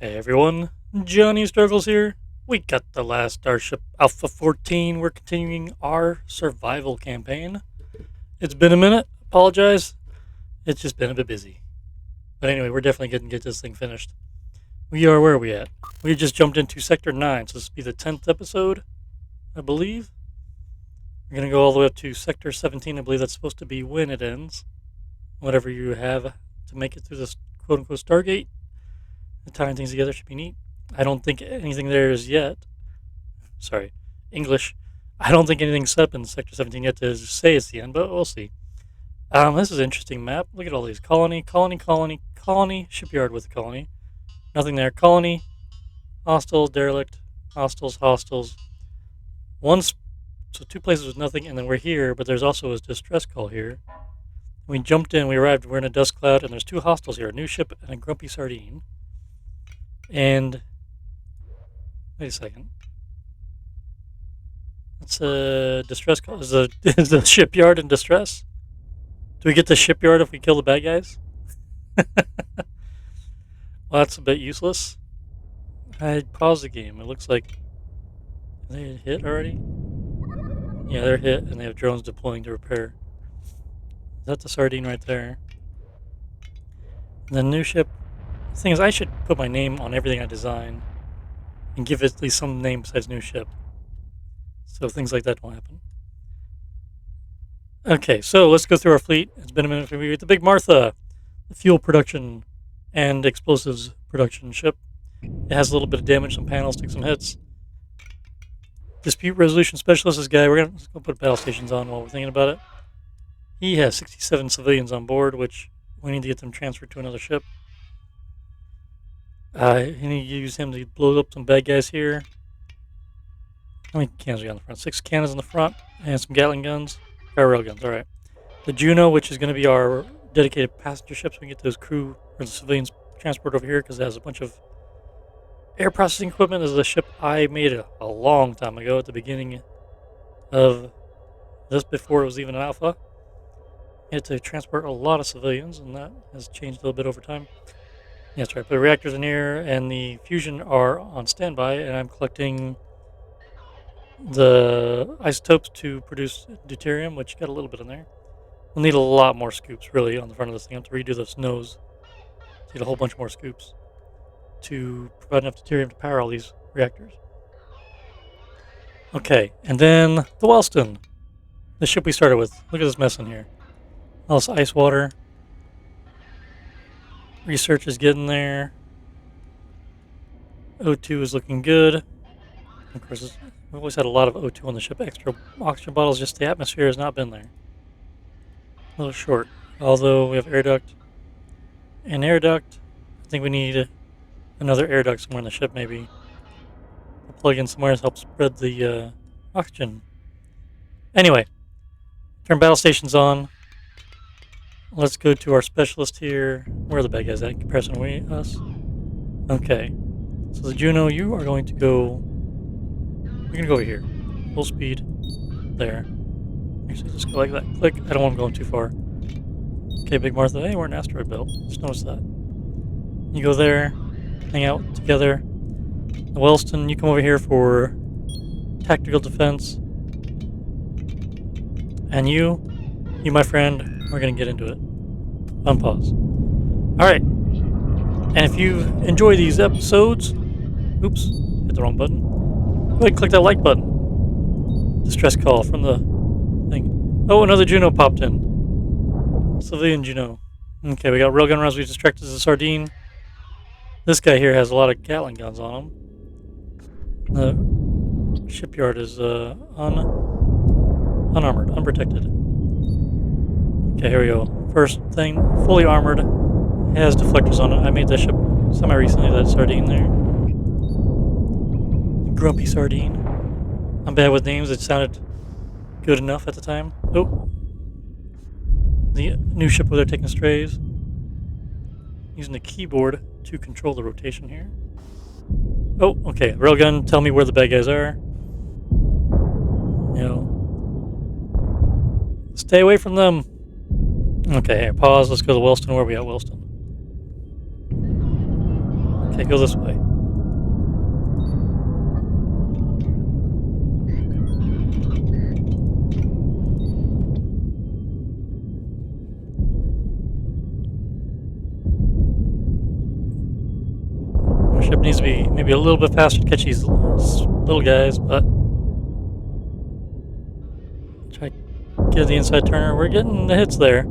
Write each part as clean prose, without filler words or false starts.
Hey everyone, Johnny Struggles here. We got the Last Starship Alpha 14. We're continuing our survival campaign. It's been a minute, apologize. It's just been a bit busy. But anyway, we're definitely going to get this thing finished. Where are we at? We just jumped into Sector 9, so this will be the 10th episode, I believe. We're going to go all the way up to Sector 17. I believe that's supposed to be when it ends. Whatever you have to make it through this quote-unquote Stargate. Tying things together should be neat. I don't think anything there is yet. Sorry, English. I don't think anything's set up in Sector 17 yet to say it's the end, but we'll see. This is an interesting map. Look at all these. Colony, shipyard with a colony. Nothing there. Colony, hostile, derelict, hostels. So two places with nothing, and then we're here, but there's also a distress call here. We jumped in, we arrived, we're in a dust cloud, and there's two hostels here, a new ship and a grumpy sardine. And wait a second. That's a distress call. Is the shipyard in distress? Do we get the shipyard if we kill the bad guys? Well, that's a bit useless. I paused the game. It looks like they hit already. Yeah, they're hit, and they have drones deploying to repair. Is that the sardine right there? And the new ship. The thing is, I should put my name on everything I design and give it at least some name besides new ship. So things like that won't happen. Okay, so let's go through our fleet. It's been a minute for me. The Big Martha, the fuel production and explosives production ship. It has a little bit of damage, some panels, took some hits. Dispute resolution specialist, this guy, let's go put battle stations on while we're thinking about it. He has 67 civilians on board, which we need to get them transferred to another ship. I need to use him to blow up some bad guys here. How many cannons we got on the front? 6 cannons in the front and some Gatling guns. Rail guns, alright. The Juno, which is going to be our dedicated passenger ship, so we can get those crew or the civilians transported over here because it has a bunch of air processing equipment. This is a ship I made a long time ago at the beginning of this, before it was even an alpha. We had to transport a lot of civilians, and that has changed a little bit over time. Yeah, that's right. The reactors in here and the fusion are on standby, and I'm collecting the isotopes to produce deuterium, which got a little bit in there. We'll need a lot more scoops, really, on the front of this thing. I have to redo those nose. Need a whole bunch more scoops to provide enough deuterium to power all these reactors. Okay, and then the Wellston, the ship we started with. Look at this mess in here. All this ice water. Research is getting there. O2 is looking good. Of course, we've always had a lot of O2 on the ship. Extra oxygen bottles, just the atmosphere has not been there. A little short. Although we have air duct. And air duct, I think we need another air duct somewhere in the ship, maybe. We'll plug in somewhere to help spread the oxygen. Anyway, turn battle stations on. Let's go to our specialist here. Where are the bad guys at in comparison to us? Okay. So the Juno, you are going to go... You're going to go over here. Full speed. There. Actually, just go like that. Click. I don't want them going too far. Okay, Big Martha. Hey, we're an asteroid belt. Just notice that. You go there. Hang out together. The Wellston, you come over here for tactical defense. And you, my friend... We're going to get into it. Unpause. Alright. And if you enjoy these episodes... Oops. Hit the wrong button. Go ahead and click that like button. Distress call from the thing. Oh, another Juno popped in. Civilian Juno. Okay, we got railgun rounds. We distracted the sardine. This guy here has a lot of Gatling guns on him. The shipyard is unarmored, unprotected. Okay, here we go. First thing, fully armored, has deflectors on it. I made that ship semi-recently, that sardine there. Grumpy sardine. I'm bad with names, it sounded good enough at the time. Oh. The new ship where they're taking strays. Using the keyboard to control the rotation here. Oh, okay. Railgun, tell me where the bad guys are. You know. Stay away from them. Okay, pause. Let's go to Wellston. Where are we at, Wellston? Okay, go this way. Our ship needs to be maybe a little bit faster to catch these little guys, but try to get the inside turner. We're getting the hits there.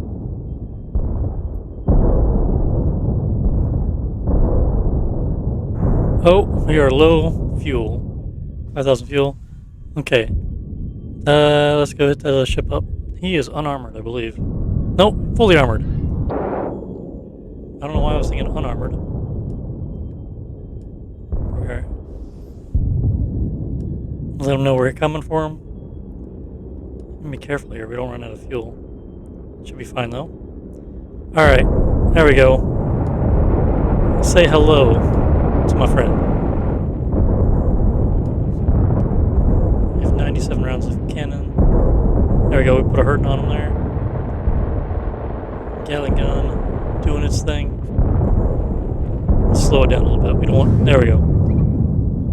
Oh, we are low fuel. 5,000 fuel. Okay. Let's go hit the ship up. He is unarmored, I believe. Nope, fully armored. I don't know why I was thinking unarmored. Okay. Let him know we're coming for him. Be careful here, we don't run out of fuel. Should be fine though. Alright, there we go. Say hello to my friend. We have 97 rounds of cannon. There we go, we put a hurting on him there. Gatling gun doing its thing. Let's slow it down a little bit. We don't want. There we go.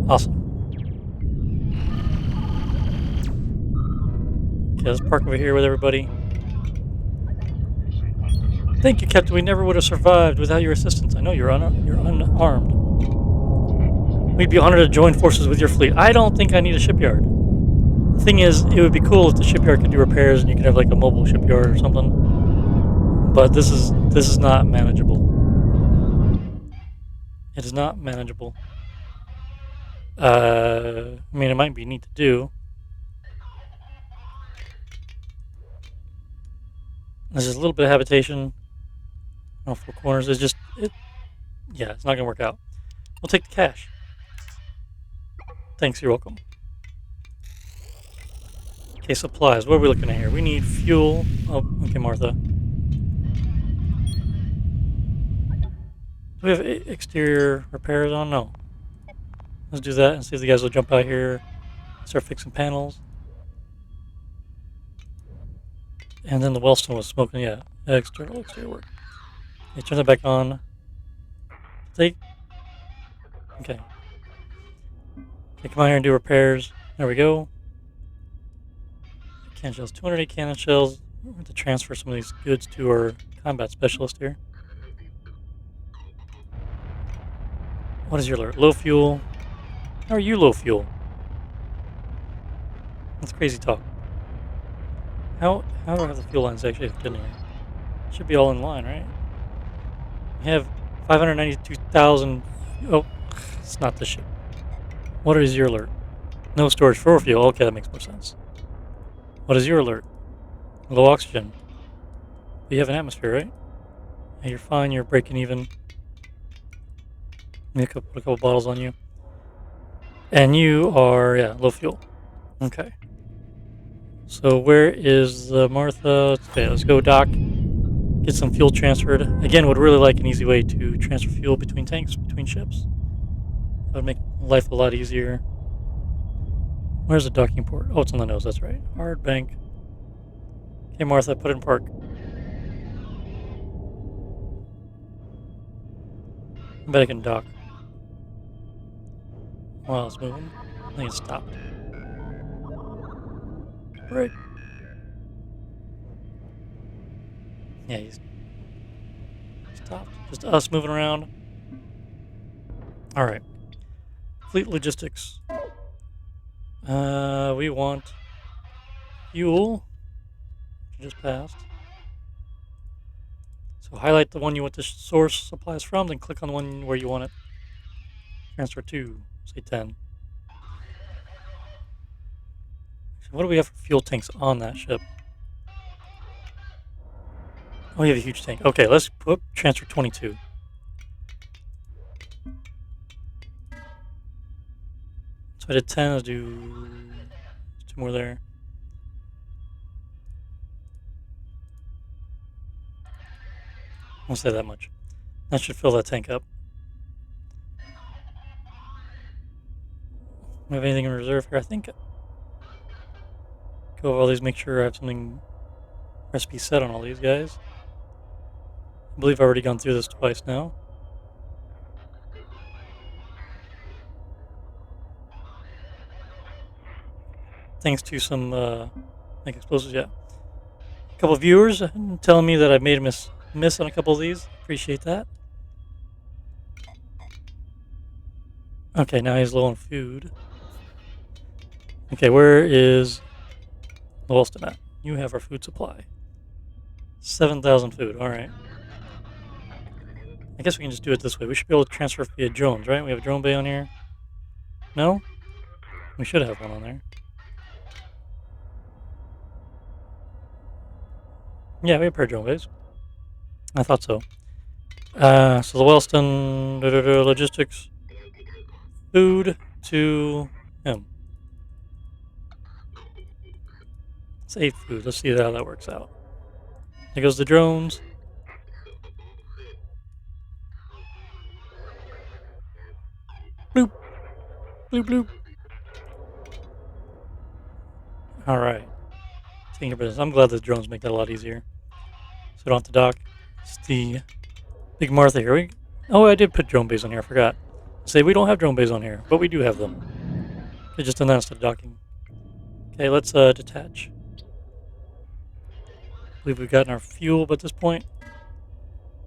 Awesome. Okay, let's park over here with everybody. Thank you, Captain. We never would have survived without your assistance. I know you're unarmed. We'd be honored to join forces with your fleet. I don't think I need a shipyard. The thing is, it would be cool if the shipyard could do repairs and you could have like a mobile shipyard or something. But this is not manageable. It is not manageable. I mean, it might be neat to do. There's just a little bit of habitation. On 4 corners. It's yeah, it's not gonna work out. We'll take the cash. Thanks, you're welcome. Okay, supplies. What are we looking at here? We need fuel. Oh, okay, Martha. Do we have exterior repairs on? No. Let's do that and see if the guys will jump out here, start fixing panels. And then the Wellstone was smoking, yeah. Exterior work. Okay, turn that back on. Okay. Okay, come out here and do repairs. There we go. Cannon shells. 208 cannon shells. We're going to transfer some of these goods to our combat specialist here. What is your alert? Low fuel. How are you low fuel? That's crazy talk. How do I have the fuel lines actually getting here? Should be all in line, right? We have 592,000. Oh, it's not the ship. What is your alert? No storage for fuel. Okay, that makes more sense. What is your alert? Low oxygen. You have an atmosphere, right? Yeah, you're fine. You're breaking even. Put a couple bottles on you. And you are, yeah, low fuel. Okay. So where is Martha? Okay, let's go dock. Get some fuel transferred. Again, would really like an easy way to transfer fuel between tanks, between ships. That would make life a lot easier. Where's the docking port? Oh, it's on the nose, that's right. Hard bank. Okay, Martha, put it in park. I bet I can dock. While it's moving. I think it's stopped. Right. Yeah, he's stopped. Just us moving around. Alright. Fleet logistics. We want fuel. Just passed. So highlight the one you want the source supplies from, then click on the one where you want it. Transfer to, say 10. So what do we have for fuel tanks on that ship? Oh, we have a huge tank. Okay, let's put transfer 22. So I did 10, let's do 2 more there. I won't say that much. That should fill that tank up. We have anything in reserve here? I think. Go over all these, make sure I have something recipe set on all these guys. I believe I've already gone through this twice now. thanks to some make explosives. Yeah, a couple of viewers telling me that I made a miss on a couple of these. Appreciate that. Okay, now he's low on food. Okay, where is Wilston at? You have our food supply. 7,000 food. All right. I guess we can just do it this way. We should be able to transfer via drones, right? We have a drone bay on here. No? We should have one on there. Yeah, we have a pair of drone bays. I thought so. So the Wellston logistics food to him. It's 8 food. Let's see how that works out. There goes the drones. Bloop, bloop, bloop. All right. Taking your business. I'm glad the drones make that a lot easier. So we don't have to dock. It's the Big Martha here. Oh, I did put drone bays on here. I forgot. Say we don't have drone bays on here, but we do have them. They just done that instead of docking. Okay, let's detach. I believe we've gotten our fuel at this point.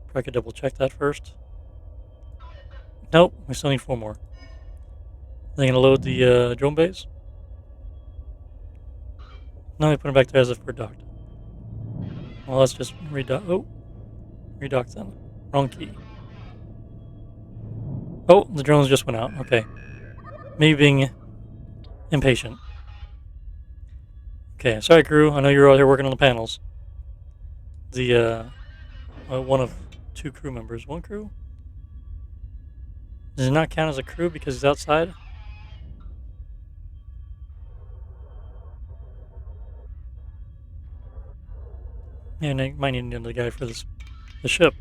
Probably could double check that first. Nope, we still need 4 more. Are they gonna load the drone bays? No, they put them back there as if we're docked. Well, let's just redock. Oh, redock then. Wrong key. Oh, the drones just went out. Okay. Maybe being impatient. Okay, sorry crew. I know you're out here working on the panels. The one of 2 crew members. 1 crew? Does it not count as a crew because he's outside? Yeah, and I might need another guy for the ship.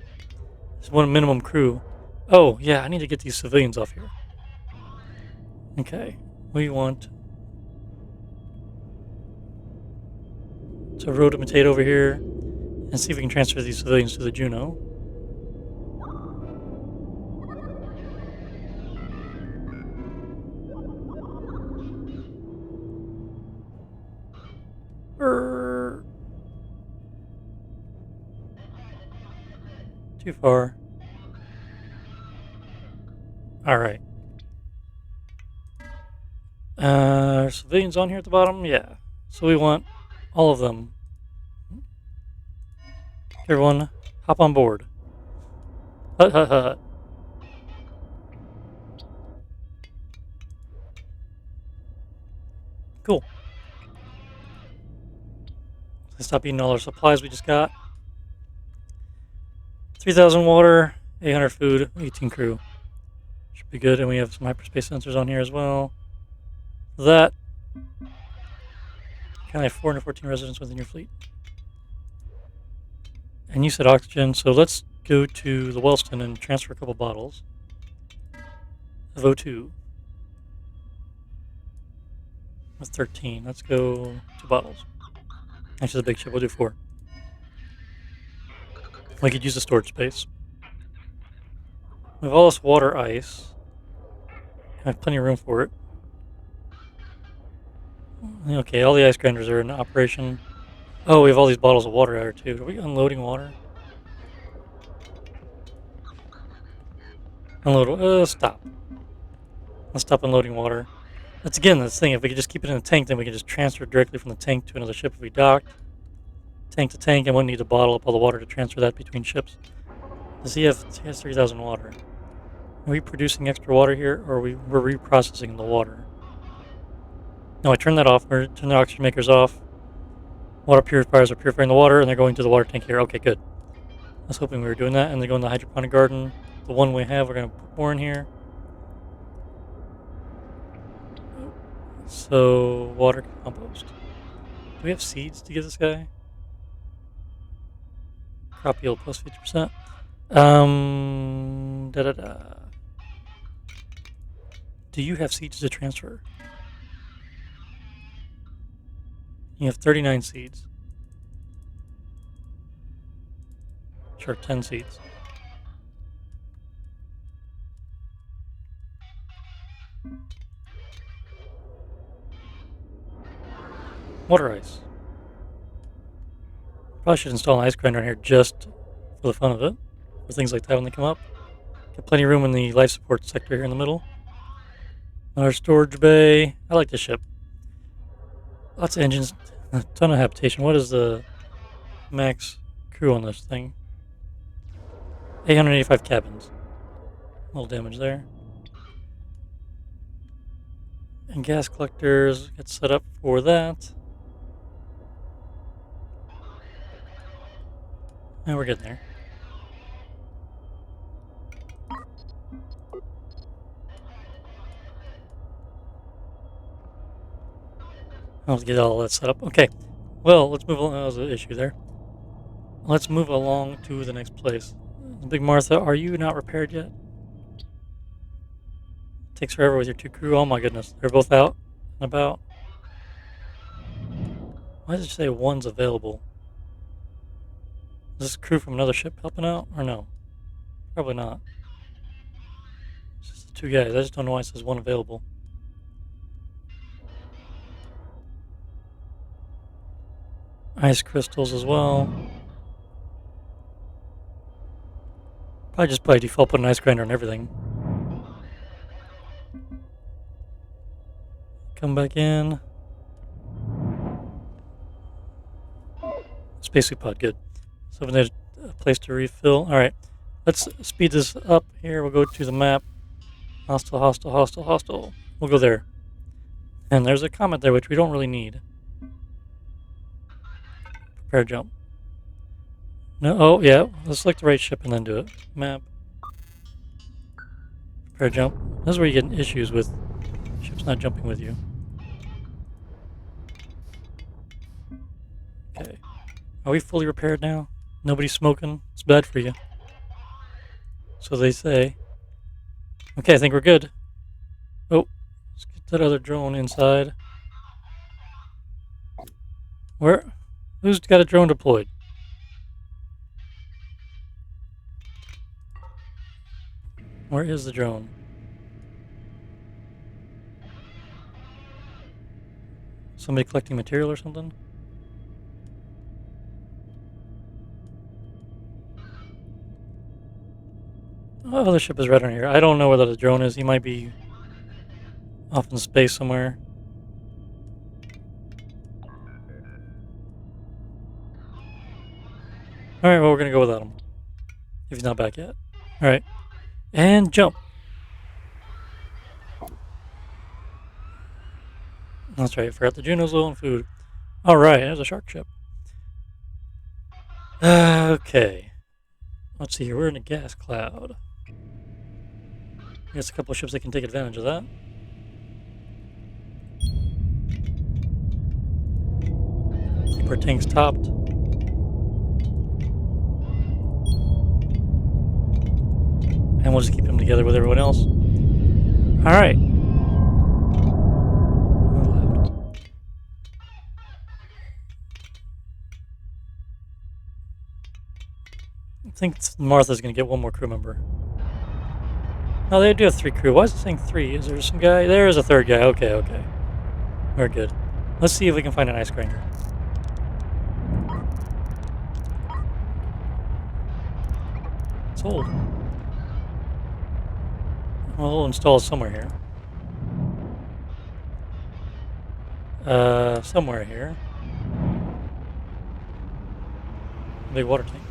There's 1 minimum crew. Oh, yeah, I need to get these civilians off here. Okay, we want to rotomitate over here and see if we can transfer these civilians to the Juno. Too far. Alright. Are civilians on here at the bottom? Yeah. So we want all of them. Everyone, hop on board. Hut, hut, hut. Cool. Let's stop eating all our supplies we just got. 3,000 water, 800 food, 18 crew. Should be good. And we have some hyperspace sensors on here as well. That. Can I have 414 residents within your fleet? And you said oxygen, so let's go to the Wellston and transfer a couple bottles of O2. That's 13. Let's go 2 bottles. Actually, the big ship will do 4. We could use the storage space. We have all this water ice. I have plenty of room for it. Okay, all the ice grinders are in operation. Oh, we have all these bottles of water out here too. Are we unloading water? Unload. Stop. Let's stop unloading water. That's again the thing. If we could just keep it in a tank, then we can just transfer it directly from the tank to another ship if we docked. Tank to tank, and wouldn't need to bottle up all the water to transfer that between ships. Does he have? He has 3,000 water. Are we producing extra water here, or we're reprocessing the water? No, I turned that off. We're turning the oxygen makers off. Water purifiers are purifying the water, and they're going to the water tank here. Okay, good. I was hoping we were doing that, and they're going to the hydroponic garden. The one we have, we're going to put more in here. So, water compost. Do we have seeds to give this guy? Crop yield plus 50%. Do you have seeds to transfer? You have 39 seeds. Sure, 10 seeds. Water ice. Probably should install an ice grinder in here just for the fun of it. For things like that when they come up. Got plenty of room in the life support sector here in the middle. Another storage bay. I like this ship. Lots of engines. A ton of habitation. What is the max crew on this thing? 885 cabins. A little damage there. And gas collectors get set up for that. And we're getting there. I'll get all that set up. Okay. Well, let's move on. That was an issue there. Let's move along to the next place. Big Martha, are you not repaired yet? Takes forever with your two crew. Oh my goodness. They're both out and about. Why does it say one's available? Is this crew from another ship helping out? Or no? Probably not. It's just the two guys. I just don't know why it says one available. Ice crystals as well. Probably just by default put an ice grinder on everything. Come back in. Spacesuit pod, good. So there's a place to refill. Alright, let's speed this up here. We'll go to the map. Hostile, hostile, hostile, hostile. We'll go there. And there's a comet there, which we don't really need. Prepare jump. No, oh yeah, let's select the right ship and then do it. Map. Prepare jump. This is where you get issues with ships not jumping with you. Okay. Are we fully repaired now? Nobody's smoking? It's bad for you. So they say. Okay, I think we're good. Oh, let's get that other drone inside. Where? Who's got a drone deployed? Where is the drone? Somebody collecting material or something? Oh, the ship is right on here. I don't know where the drone is. He might be off in space somewhere. Alright, well, we're going to go without him. If he's not back yet. Alright. And jump. That's right, I forgot the Juno's low on food. Alright, there's a shark ship. Okay. Let's see here, we're in a gas cloud. There's a couple of ships that can take advantage of that. Keep our tanks topped. And we'll just keep them together with everyone else. Alright. I think Martha's going to get one more crew member. Oh, they do have 3 crew. Why is it saying 3? Is there some guy? There is a 3rd guy. Okay, okay. We're good. Let's see if we can find an ice grinder. It's old. Well, we'll install it somewhere here. Somewhere here. Big water tank.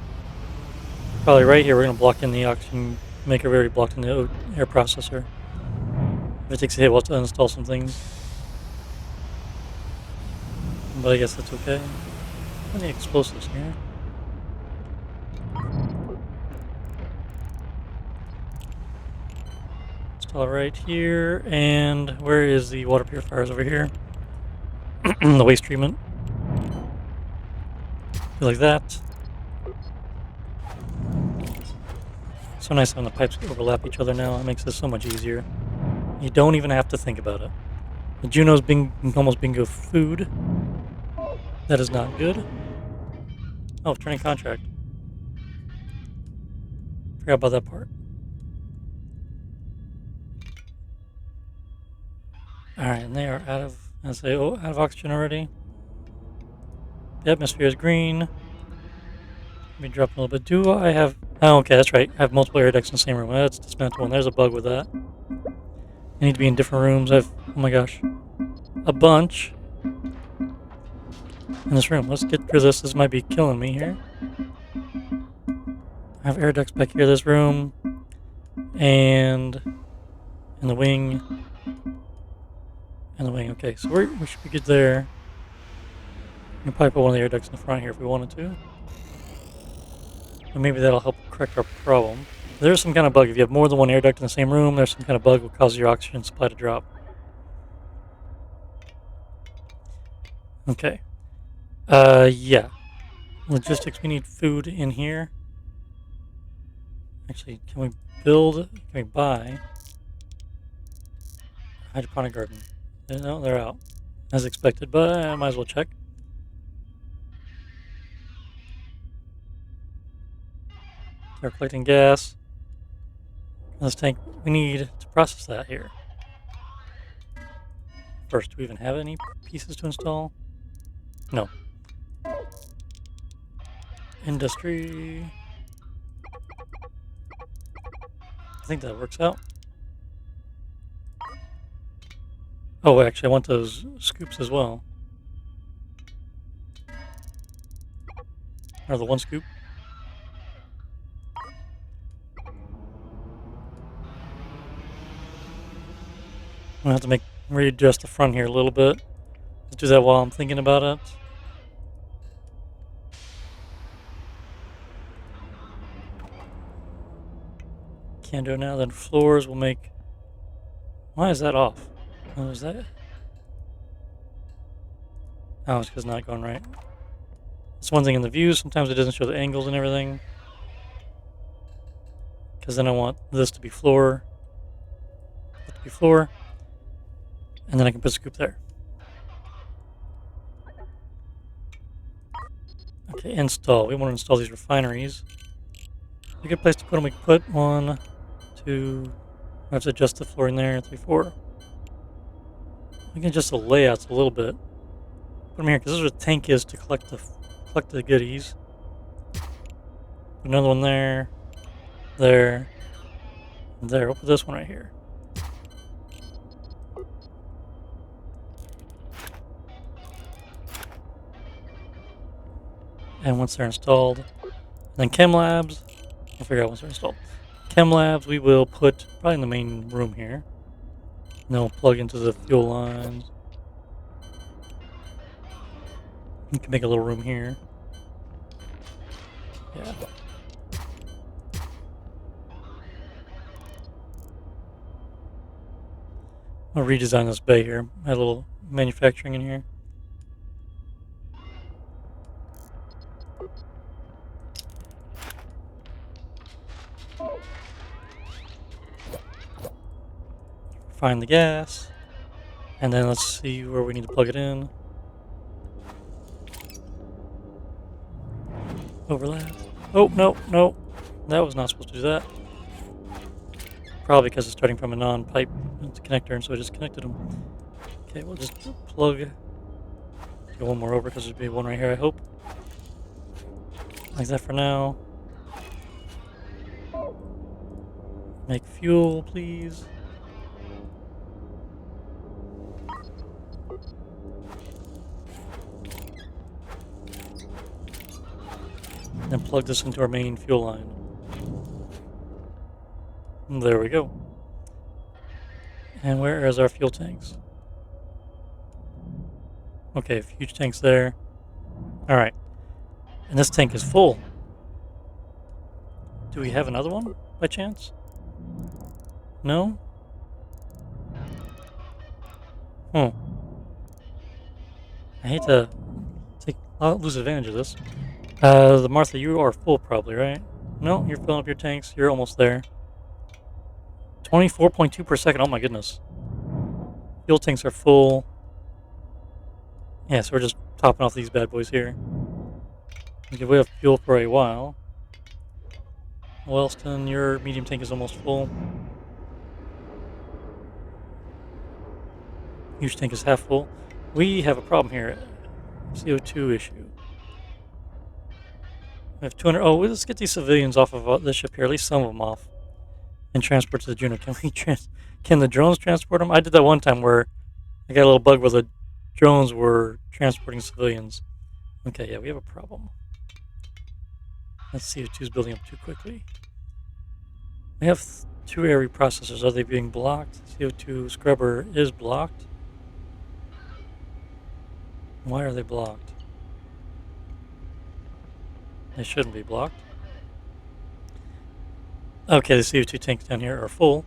Probably right here. We're going to block in the oxygen maker. We already blocked in the air processor. If it takes a hit, we'll have to uninstall some things. But I guess that's okay. Plenty of explosives here. Install it right here. And where is the water purifiers? Over here. The waste treatment. Like that. So nice having the pipes overlap each other now. It makes this so much easier. You don't even have to think about it. The Juno's almost bingo food. That is not good. Oh, turning contract. Forgot about that part. Alright, and they are out of oxygen already. The atmosphere is green. Let me drop a little bit. Do I have... Oh, okay, that's right. I have multiple air ducts in the same room. Let's dismantle one. There's a bug with that. I need to be in different rooms. Oh my gosh. A bunch in this room. Let's get through this. This might be killing me here. I have air ducts back here, this room, and in the wing, and the wing. Okay, so we should be good there. We can probably put one of the air ducts in the front here if we wanted to. And maybe that'll help correct our problem. There's some kind of bug. If you have more than one air duct in the same room, there's some kind of bug that will cause your oxygen supply to drop. Okay. Yeah. Logistics, we need food in here. Actually, can we buy hydroponic garden? No, they're out. As expected, but I might as well check. They're collecting gas. This tank, we need to process that here. First, do we even have any pieces to install? No. Industry. I think that works out. Oh, actually, I want those scoops as well. Or the one scoop. I'm going to have to readjust the front here a little bit. Let's do that while I'm thinking about it. Can't do it now. Then floors will make... Why is that off? Oh, is that... Oh, it's because it's not going right. That's one thing in the views. Sometimes it doesn't show the angles and everything. Because then I want this to be floor. That to be floor. And then I can put a scoop there. Okay, install. We want to install these refineries. A good place to put them. We can put 1, 2. I have to adjust the floor in there. 3, 4. We can adjust the layouts a little bit. Put them here because this is where the tank is to collect the goodies. Put another one there, there, and there. We'll put this one right here. And once they're installed, then Chem Labs. I'll figure out once they're installed. Chem Labs we will put probably in the main room here. And then we'll plug into the fuel lines. You can make a little room here. Yeah. I'll redesign this bay here. Add a little manufacturing in here. Find the gas. And then let's see where we need to plug it in. Overlap. Oh, no, no. That was not supposed to do that. Probably because it's starting from a non-pipe connector, and so I just connected them. Okay, we'll just plug. Get one more over because there'll be one right here, I hope. Like that for now. Make fuel, please. Then plug this into our main fuel line. And there we go. And where is our fuel tanks? Okay, huge tanks there. Alright. And this tank is full. Do we have another one by chance? No? Oh. I hate to I'll lose advantage of this. The Martha, you are full probably, right? No, you're filling up your tanks. You're almost there. 24.2 per second. Oh my goodness. Fuel tanks are full. Yeah, so we're just topping off these bad boys here. Okay, we have fuel for a while. Wellston, your medium tank is almost full. Huge tank is half full. We have a problem here. CO2 issue. We have 200. Oh, let's get these civilians off of this ship here. At least some of them off, and transport to the Juno. Can the drones transport them? I did that one time where I got a little bug where the drones were transporting civilians. Okay, yeah, we have a problem. Let's see if two's building up too quickly. We have 2 air reprocessors. Are they being blocked? CO2 scrubber is blocked. Why are they blocked? They shouldn't be blocked. Okay, the CO2 tanks down here are full.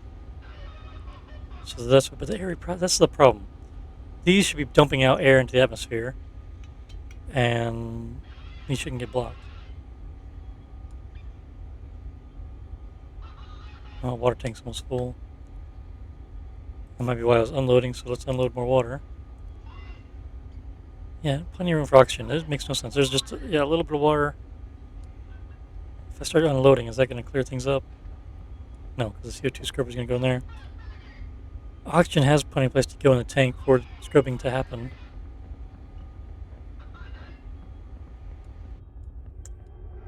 So but the air that's the problem. These should be dumping out air into the atmosphere, and these shouldn't get blocked. Oh, water tank's almost full. That might be why I was unloading, so let's unload more water. Yeah, plenty of room for oxygen. It makes no sense. There's just, yeah, a little bit of water. If I start unloading, is that going to clear things up? No, because the CO2 scrubber is going to go in there. Oxygen has plenty of place to go in the tank for scrubbing to happen.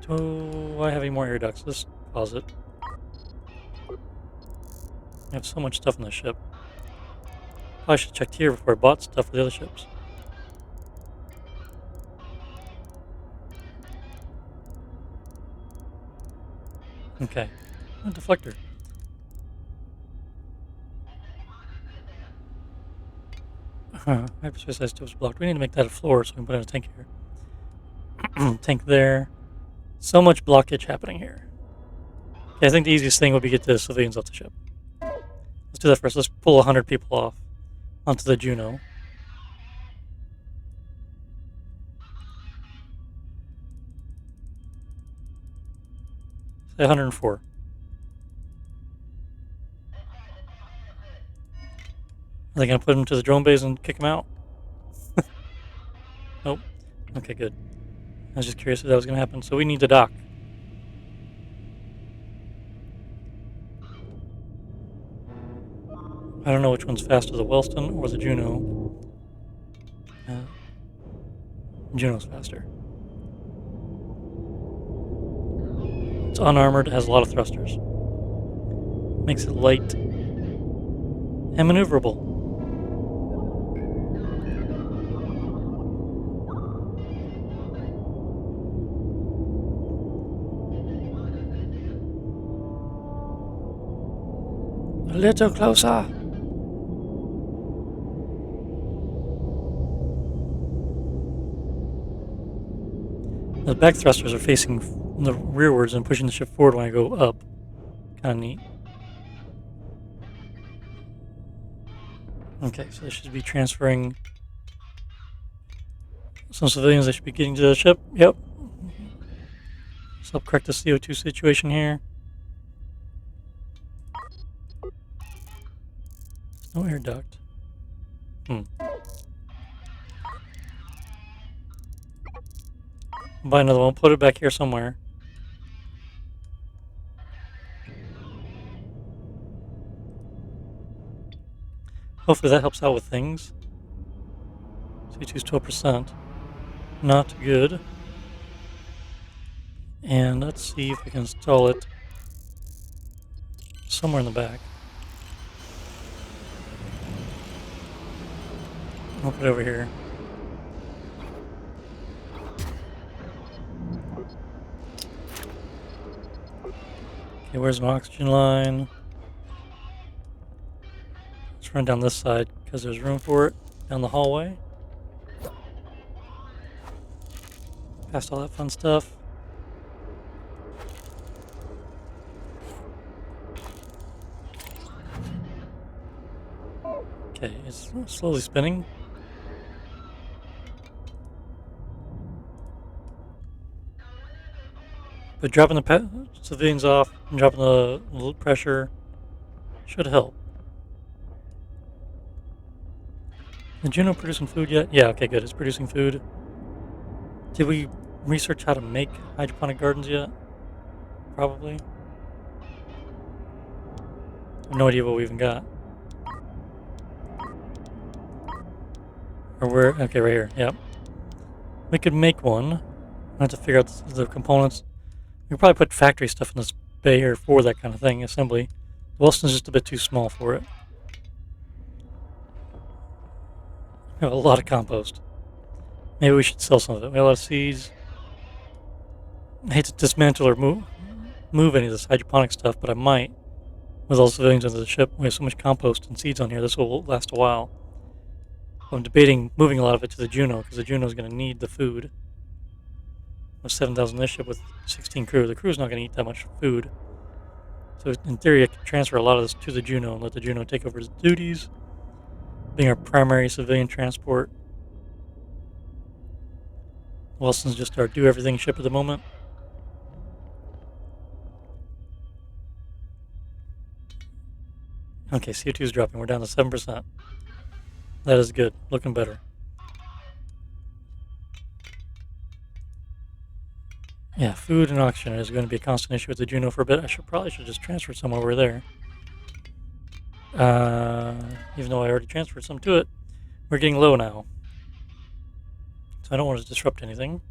Do I have any more air ducts? Let's pause it. I have so much stuff on the ship. I should have checked here before I bought stuff for the other ships. Okay. A deflector. Hyperspace stove is blocked. We need to make that a floor so we can put in a tank here. Tank there. So much blockage happening here. Okay, I think the easiest thing would be get the civilians off the ship. Let's do that first. Let's pull 100 people off onto the Juno. Say 104. Are they going to put them to the drone bays and kick them out? Nope. Okay, good. I was just curious if that was going to happen. So we need to dock. I don't know which one's faster, the Wellston or the Juno. Juno's faster. It's unarmored, has a lot of thrusters. Makes it light and maneuverable. A little closer. The back thrusters are facing the rearwards and pushing the ship forward when I go up. Kind of neat. Okay, so they should be transferring some civilians. They should be getting to the ship. Yep. So I'll correct the CO2 situation here. No air duct. Buy another one. Put it back here somewhere. Hopefully that helps out with things. C2 is 12%. Not good. And let's see if we can install it somewhere in the back. I'll put it over here. Okay, where's my oxygen line? Let's run down this side because there's room for it. Down the hallway. Past all that fun stuff. Okay, it's slowly spinning. But dropping the civilians off and dropping the pressure should help. Is Juno producing food yet? Yeah, okay, good. It's producing food. Did we research how to make hydroponic gardens yet? Probably. I have no idea what we even got. Or where? Okay, right here. Yep. We could make one. I have to figure out the components. We could probably put factory stuff in this bay here for that kind of thing, assembly. Wilson's just a bit too small for it. We have a lot of compost. Maybe we should sell some of it. We have a lot of seeds. I hate to dismantle or move any of this hydroponic stuff, but I might. With all the civilians under the ship, we have so much compost and seeds on here, this will last a while. I'm debating moving a lot of it to the Juno, because the Juno is going to need the food. With 7,000 this ship with 16 crew, the crew's not going to eat that much food. So in theory, I could transfer a lot of this to the Juno and let the Juno take over its duties, being our primary civilian transport. Wilson's just our do-everything ship at the moment. Okay, CO2 is dropping. We're down to 7%. That is good. Looking better. Yeah, food and oxygen is going to be a constant issue with the Juno for a bit. I probably should just transfer some over there. Even though I already transferred some to it. We're getting low now. So I don't want to disrupt anything.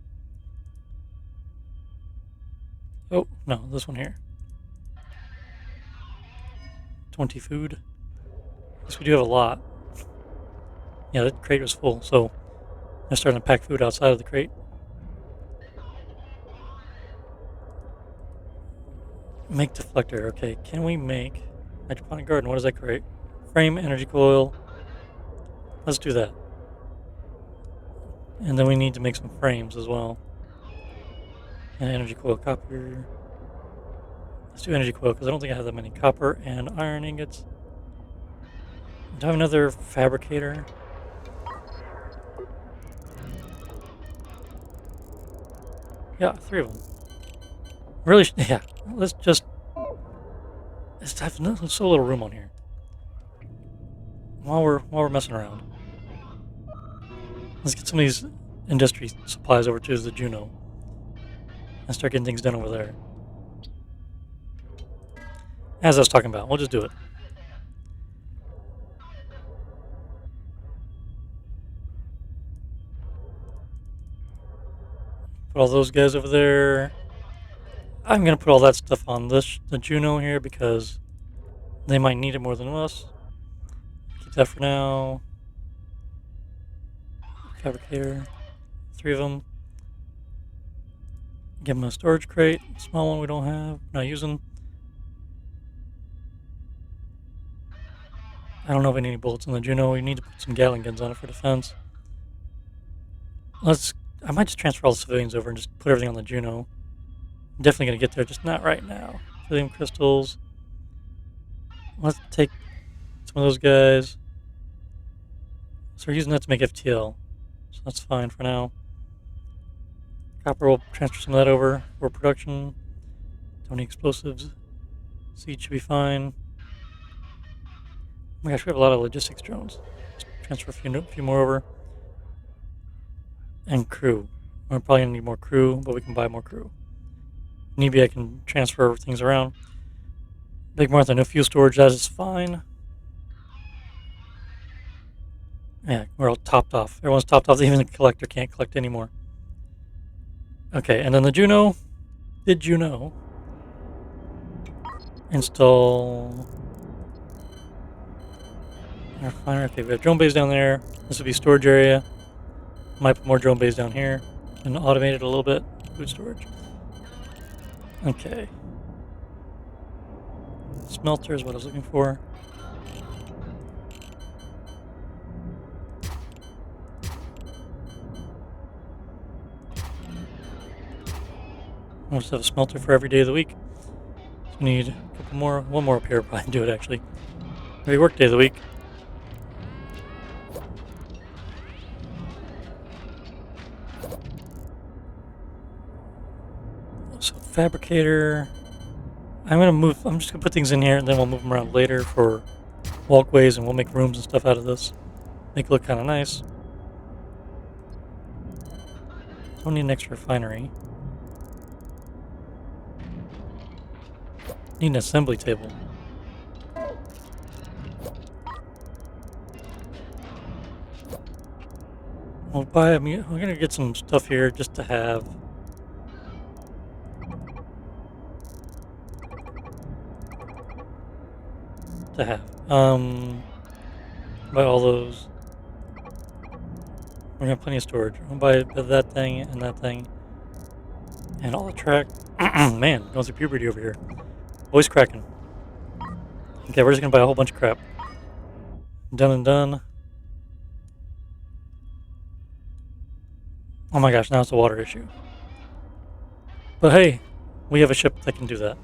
Oh, no, this one here. 20 food. Yes, we do have a lot. Yeah, that crate was full, so I'm starting to pack food outside of the crate. Make deflector. Okay, can we make hydroponic garden? What does that create? Frame, energy coil. Let's do that. And then we need to make some frames as well. And energy coil copper. Let's do energy coil because I don't think I have that many copper and iron ingots. Do I have another fabricator? Yeah, 3 of them. Really, yeah. Let's just. Let's have so little room on here. While we're messing around, let's get some of these industry supplies over to the Juno and start getting things done over there. As I was talking about, we'll just do it. Put all those guys over there. I'm gonna put all that stuff on the Juno here because they might need it more than us. Keep that for now. Fabricator, 3 of them. Give them a storage crate, small one we don't have, not using. I don't know if we need any bullets in the Juno. We need to put some Gatling guns on it for defense. I might just transfer all the civilians over and just put everything on the Juno. I'm definitely going to get there, just not right now. Helium crystals. Let's take some of those guys. So we're using that to make FTL. So that's fine for now. Copper will transfer some of that over for production. Don't need explosives. Seed should be fine. Oh my gosh, we have a lot of logistics drones. Let's transfer a few more over. And crew. We're probably going to need more crew, but we can buy more crew. Maybe I can transfer things around. Big Martha, no fuel storage, that is fine. Yeah, we're all topped off. Everyone's topped off, even the collector can't collect anymore. Okay, and then the Juno. Did you know? Install. Refiner. Okay, we have drone bays down there. This would be storage area. Might put more drone bays down here and automate it a little bit. Food storage. Okay. Smelter is what I was looking for. We'll just have a smelter for every day of the week. So we need a couple more. One more up here, probably do it actually. Every work day of the week. So fabricator. I'm just gonna put things in here and then we'll move them around later for walkways and we'll make rooms and stuff out of this. Make it look kind of nice. Don't need an extra refinery. Need an assembly table. We're gonna get some stuff here just to have. to have. Buy all those. We're gonna have plenty of storage. I'll buy that thing and that thing. And all the track. Man, going through puberty over here. Voice cracking. Okay, we're just gonna buy a whole bunch of crap. Done and done. Oh my gosh, now it's a water issue. But hey, we have a ship that can do that.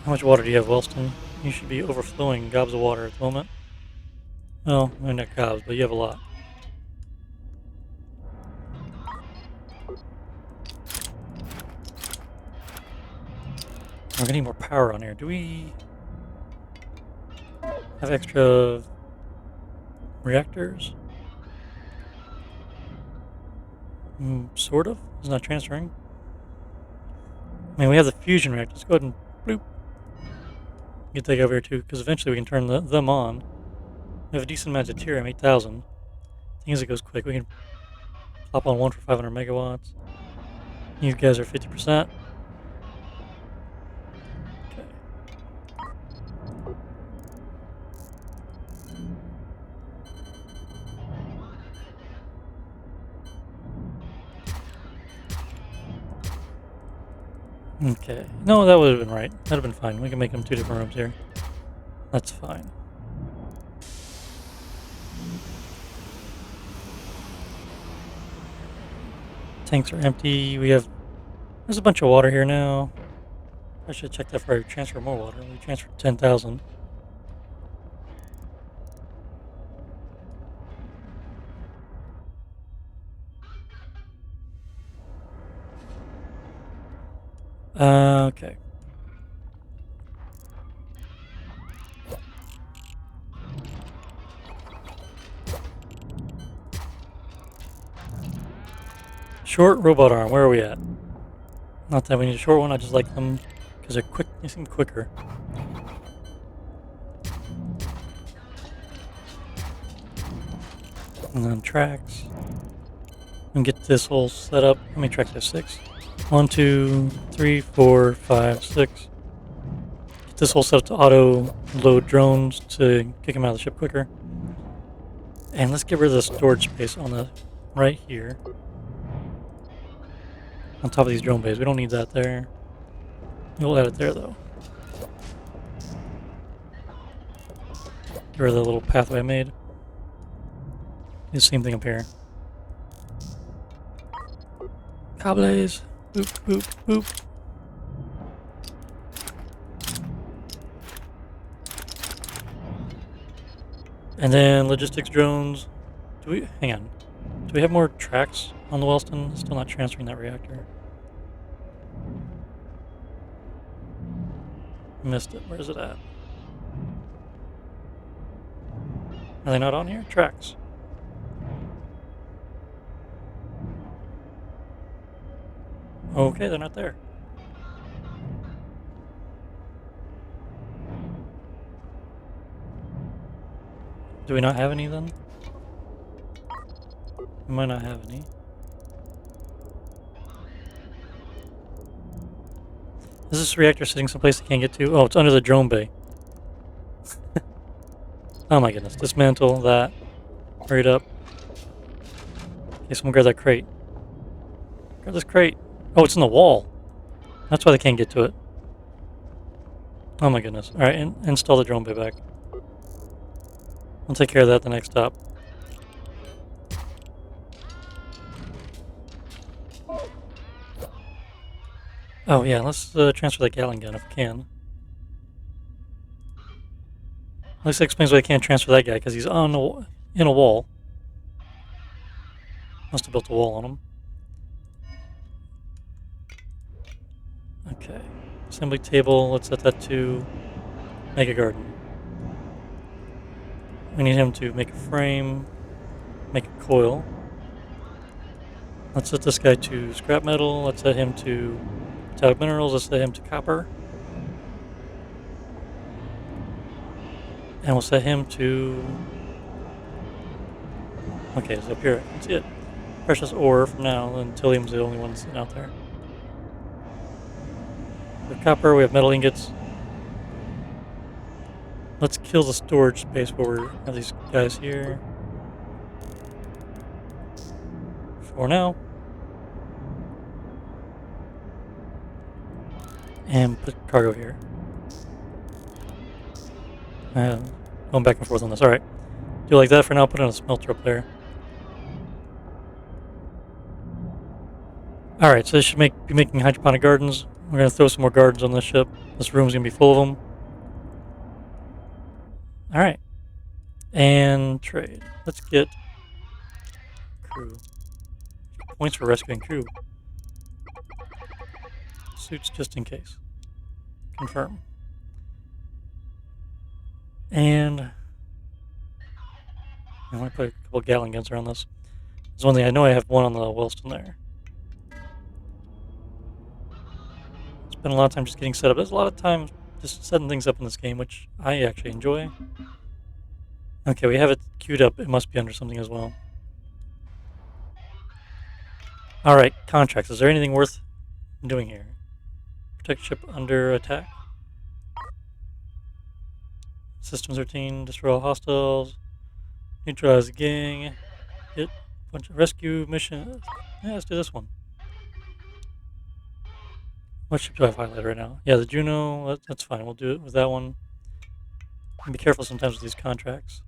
How much water do you have, Wellston? You should be overflowing gobs of water at the moment. Well, not gobs, but you have a lot. We're getting more power on here. Do we have extra reactors? Sort of. It's not transferring. I mean, we have the fusion reactors. Go ahead and bloop. Get that over here too, because eventually we can turn them on. We have a decent amount of deuterium, 8,000. Thing is, it goes quick. We can plop on one for 500 megawatts. You guys are 50%. Okay. No, that would have been right. That would have been fine. We can make them 2 different rooms here. That's fine. Tanks are empty. There's a bunch of water here now. I should check that before I transfer more water. We transferred 10,000. Okay. Short robot arm, where are we at? Not that we need a short one, I just like them because they're quick. They seem quicker. And then tracks. And get this whole setup. How many tracks do I have? 6? 1, 2, 3, 4, 5, 6. Get this whole setup to auto load drones to kick them out of the ship quicker. And let's get rid of the storage space on the right here. On top of these drone bays. We don't need that there. We'll add it there though. Get rid of the little pathway I made. Do the same thing up here. Cables. Boop, boop, boop. And then logistics drones. Hang on. Do we have more tracks on the Wellston? Still not transferring that reactor. Missed it. Where is it at? Are they not on here? Tracks. Okay, they're not there. Do we not have any then? We might not have any. Is this reactor sitting someplace it can't get to? Oh, it's under the drone bay. Oh my goodness. Dismantle that. Hurry it up. Okay, someone grab that crate. Grab this crate. Oh, it's in the wall. That's why they can't get to it. Oh my goodness. Alright, install the drone bay back. We'll take care of that at the next stop. Oh yeah, let's transfer that Gatling gun if we can. At least that explains why I can't transfer that guy, because he's in a wall. Must have built a wall on him. Okay. Assembly table, let's set that to make a garden. We need him to make a frame, make a coil. Let's set this guy to scrap metal, let's set him to metallic minerals, let's set him to copper. And we'll set him to... Okay, it's up here, I can see it. Precious ore from now, and Tillium's the only one sitting out there. We have copper, we have metal ingots. Let's kill the storage space where we have these guys here. For now. And put cargo here. Going back and forth on this. Alright. Do like that for now. Put in a smelter up there. Alright, so this should be making hydroponic gardens. We're going to throw some more gardens on this ship. This room's going to be full of them. Alright. And trade. Let's get crew. Points for rescuing crew. Suits just in case. Confirm. And I want to put a couple Gatling guns around this. There's one thing I know I have one on the Wilson there. Spend a lot of time just getting set up. There's a lot of time just setting things up in this game, which I actually enjoy. Okay, we have it queued up. It must be under something as well. Alright, contracts. Is there anything worth doing here? Protect ship under attack. Systems routine. Destroy all hostiles. Neutralize the gang. Hit a bunch of rescue mission. Yeah, let's do this one. What ship do I have highlighted right now? Yeah, the Juno. That's fine. We'll do it with that one. And be careful sometimes with these contracts.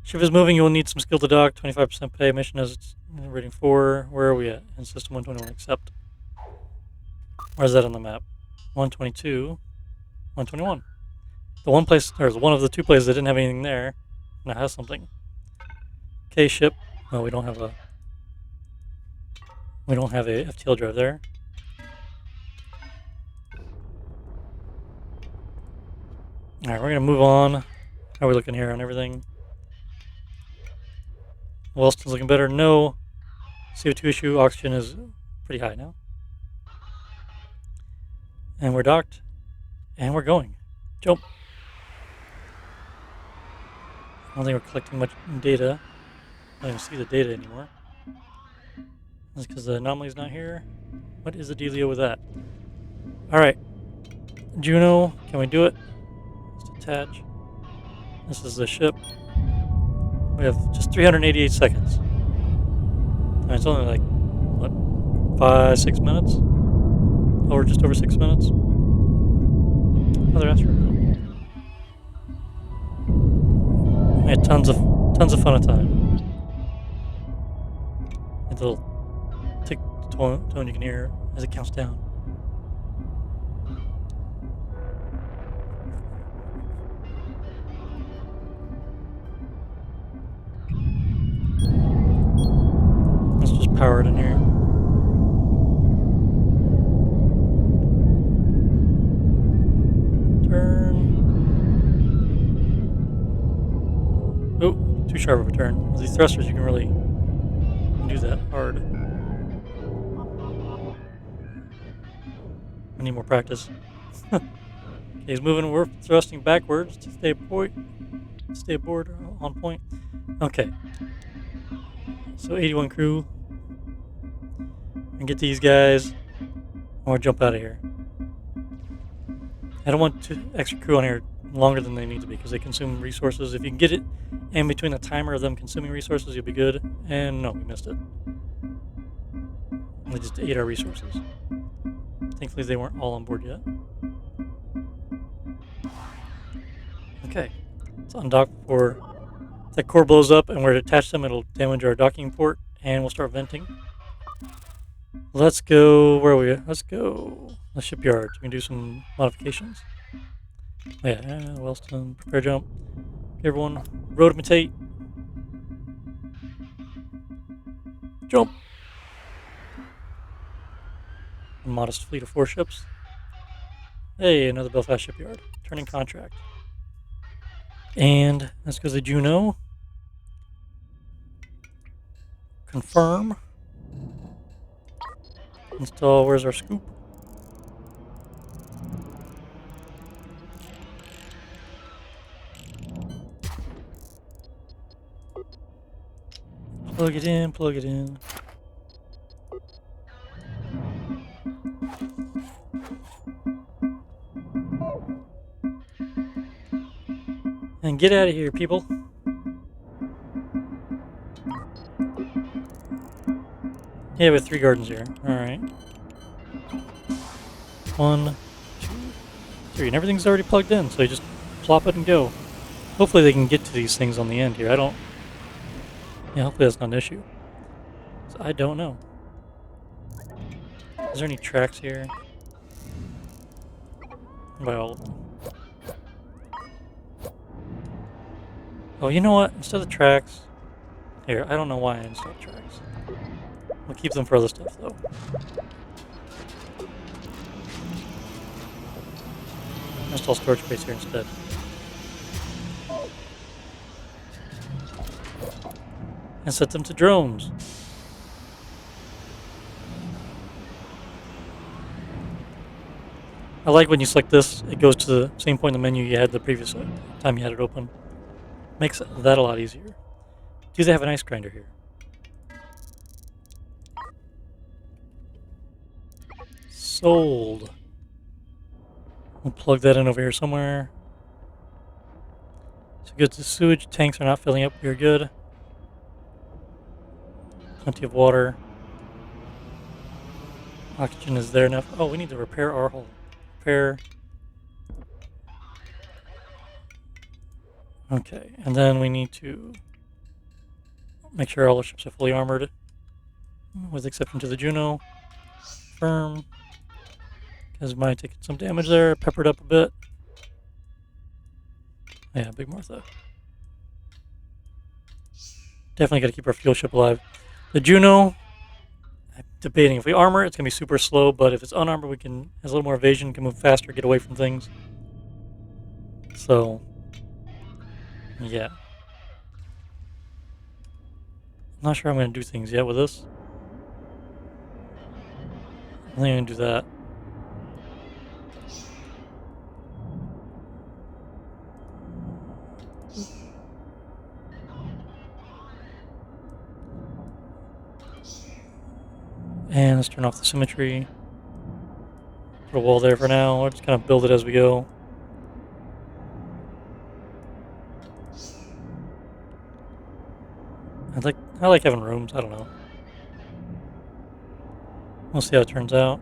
Ship is moving. You will need some skill to dock. 25% pay. Mission is rating 4. Where are we at? In system 121. Accept. Where's that on the map? 122. 121. The one place, there's one of the two places that didn't have anything there. Now has something. K ship. No, we don't have a FTL drive there. Alright, we're gonna move on. How are we looking here on everything? Wilson's looking better. No. CO2 issue. Oxygen is pretty high now. And we're docked. And we're going. Jump. I don't think we're collecting much data. I don't even see the data anymore. That's because the anomaly's not here. What is the dealio with that? Alright. Juno, can we do it? Let's attach. This is the ship. We have just 388 seconds. I mean, it's only like, what, 5-6 minutes? Or just over 6 minutes? Another asteroid. We had tons of fun at time. A little tick tone you can hear as it counts down. Let's just power it in here. Turn. Oh, too sharp of a turn. With these thrusters, you can really do that hard. I need more practice. Okay, he's moving. We're thrusting backwards to stay aboard on point. Okay. So 81 crew. And get these guys. I want to jump out of here. I don't want extra crew on here longer than they need to be because they consume resources. If you can get it in between the timer of them consuming resources, you'll be good. And no, we missed it. They just ate our resources. Thankfully, they weren't all on board yet. Okay, let's undock before that core blows up, and where to attach them, it'll damage our docking port, and we'll start venting. Let's go. Where are we? Let's go the shipyard. We can do some modifications. Oh, yeah, Wellston, prepare jump. Okay, everyone, rotomitate. Jump. A modest fleet of 4 ships. Hey, another Belfast shipyard. Turning contract. And let's go to the Juno. Confirm. Install. Where's our scoop? Plug it in, plug it in. And get out of here, people. Yeah, we have 3 gardens here. Alright. 1, 2, 3. And everything's already plugged in, so you just plop it and go. Hopefully they can get to these things on the end here. Yeah, hopefully that's not an issue. So I don't know. Is there any tracks here? By all of them. Oh, you know what? Instead of tracks... Here, I don't know why I installed tracks. We'll keep them for other stuff, though. Install storage space here instead. And set them to drones. I like when you select this, it goes to the same point in the menu you had the previous time you had it open. Makes that a lot easier. Do they have an ice grinder here? Sold. We'll plug that in over here somewhere. So good. The sewage tanks are not filling up. We're good. Plenty of water. Oxygen is there enough. Oh, we need to repair our hull. Repair. Okay, and then we need to make sure all the ships are fully armored, with exception to the Juno. Firm. Because might take some damage there. Peppered up a bit. Yeah, Big Martha. Definitely got to keep our fuel ship alive. The Juno, I'm debating if we armor it's going to be super slow, but if it's unarmored, we can has a little more evasion, can move faster, get away from things. So, yeah. I'm not sure I'm going to do things yet with this. I think I'm going to do that. And let's turn off the symmetry. Put a wall there for now. We'll just kind of build it as we go. I like having rooms. I don't know. We'll see how it turns out.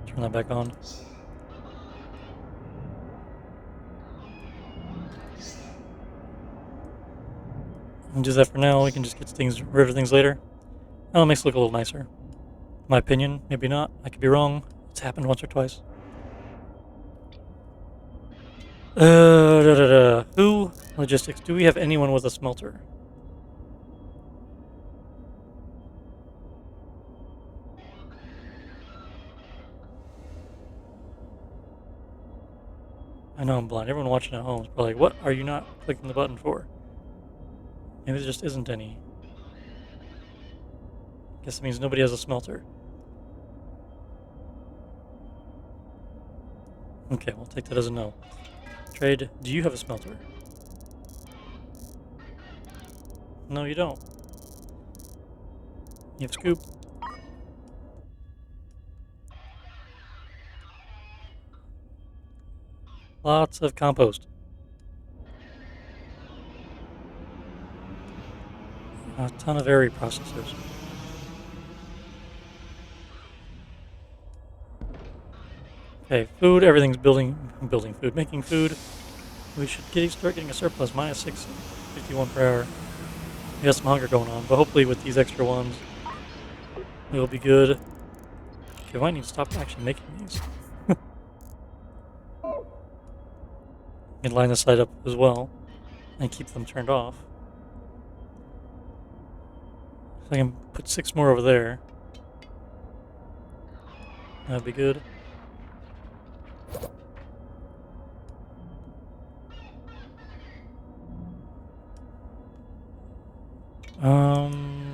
Turn that back on. We'll do that for now. We can just get rid of things later. Oh, it makes it look a little nicer. My opinion, maybe not. I could be wrong. It's happened once or twice. Who? Logistics. Do we have anyone with a smelter? I know I'm blind. Everyone watching at home is probably like, what are you not clicking the button for? Maybe there just isn't any. Guess it means nobody has a smelter. Okay, we'll take that as a no. Trade, do you have a smelter? No, you don't. You have scoop. Lots of compost. A ton of area processors. Okay, food, everything's building food, making food. We should start getting a surplus, minus 651 per hour. We got some hunger going on, but hopefully with these extra ones, we'll be good. Okay, we might need to stop actually making these. And line this side up as well, and keep them turned off. So I can put 6 more over there. That'd be good.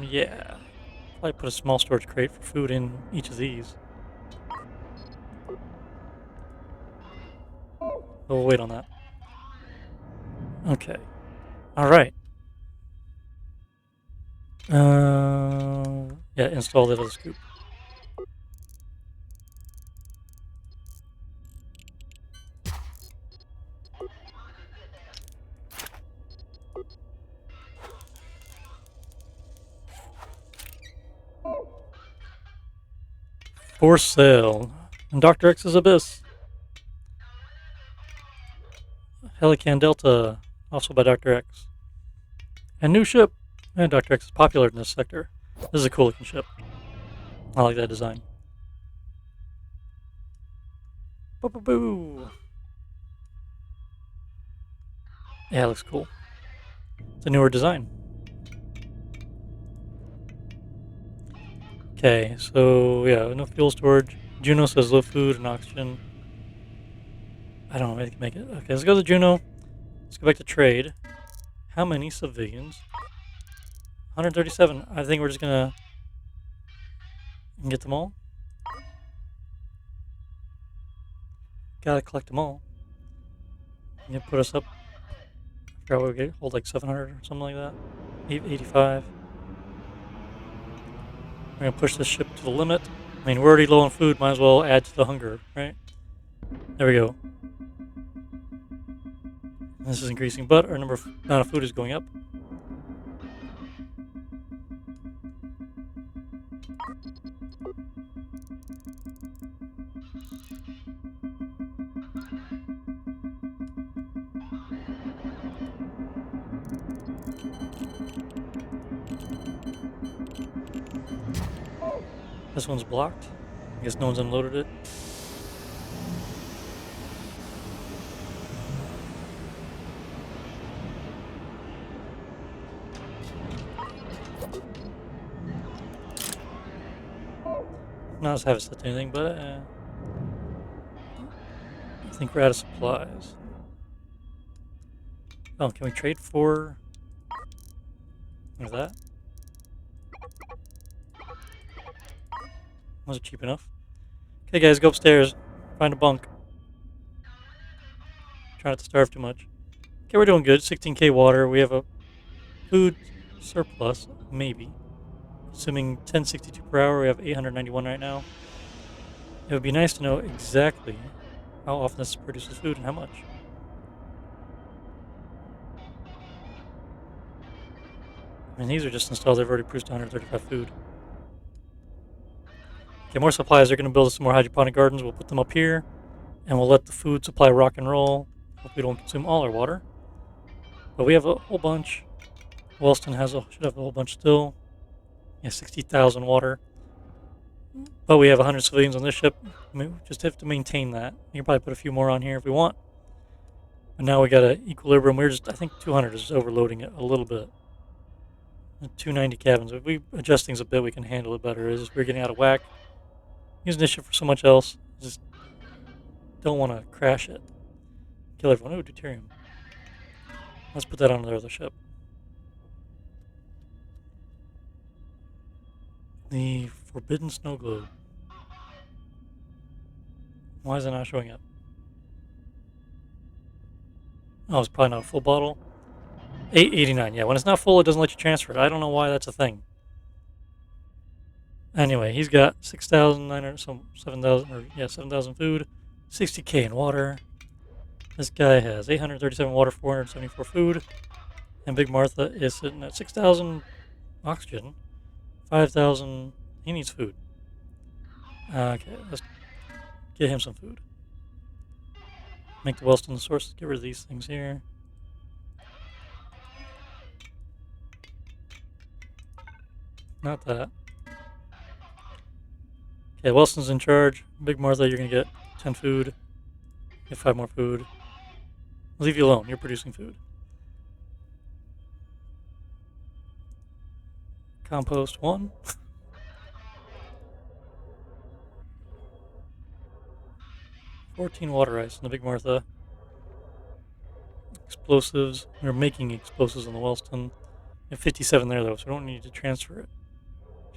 Yeah. Probably put a small storage crate for food in each of these. But we'll wait on that. Okay. Alright. Yeah, install the other scoop. For sale. And Dr. X's Abyss. Helican Delta, also by Dr. X. And new ship. And Dr. X is popular in this sector. This is a cool looking ship. I like that design. Boo boo boo. Yeah, it looks cool. It's a newer design. Okay, so yeah, no fuel storage. Juno says low food and oxygen. I don't know, maybe they can make it. Okay, let's go to Juno. Let's go back to trade. How many civilians? 137. I think we're just gonna get them all. Gotta collect them all. You put us up. I forgot what we get. Hold like 700 or something like that. 85. We're gonna push this ship to the limit. I mean, we're already low on food. Might as well add to the hunger, right? There we go. This is increasing, but our amount of food is going up. This one's blocked. I guess no one's unloaded it. Not as have it set to anything, but I think we're out of supplies. Oh, can we trade for that? Was it cheap enough? Okay, guys, go upstairs. Find a bunk. Try not to starve too much. Okay, we're doing good. 16k water. We have a food surplus, maybe. Assuming 1062 per hour, we have 891 right now. It would be nice to know exactly how often this produces food and how much. I mean, these are just installed. They've already produced 135 food. Okay, more supplies. They're going to build some more hydroponic gardens. We'll put them up here, and we'll let the food supply rock and roll. Hope we don't consume all our water. But we have a whole bunch. Wellston should have a whole bunch still. Yeah, 60,000 water. But we have 100 civilians on this ship. I mean, we just have to maintain that. You can probably put a few more on here if we want. But now we got an equilibrium. I think 200 is overloading it a little bit. 290 cabins. If we adjust things a bit, we can handle it better. We're getting out of whack. Using this ship for so much else. Just don't want to crash it. Kill everyone. Oh, deuterium. Let's put that on the other ship. The Forbidden Snow Globe. Why is it not showing up? Oh, it's probably not a full bottle. 889. Yeah, when it's not full, it doesn't let you transfer it. I don't know why that's a thing. Anyway, he's got 6,900, 7,000, or yeah, 7,000 food, 60k in water. This guy has 837 water, 474 food, and Big Martha is sitting at 6,000 oxygen, 5,000. He needs food. Okay, let's get him some food. Make the Wellston the source. Get rid of these things here. Not that. Okay, Wellston's in charge. Big Martha, you're gonna get 10 food. Get 5 more food. I'll leave you alone. You're producing food. Compost 1. $14 water ice in the Big Martha. Explosives. We're making explosives on the Wellston. We have 57 there though, so we don't need to transfer it.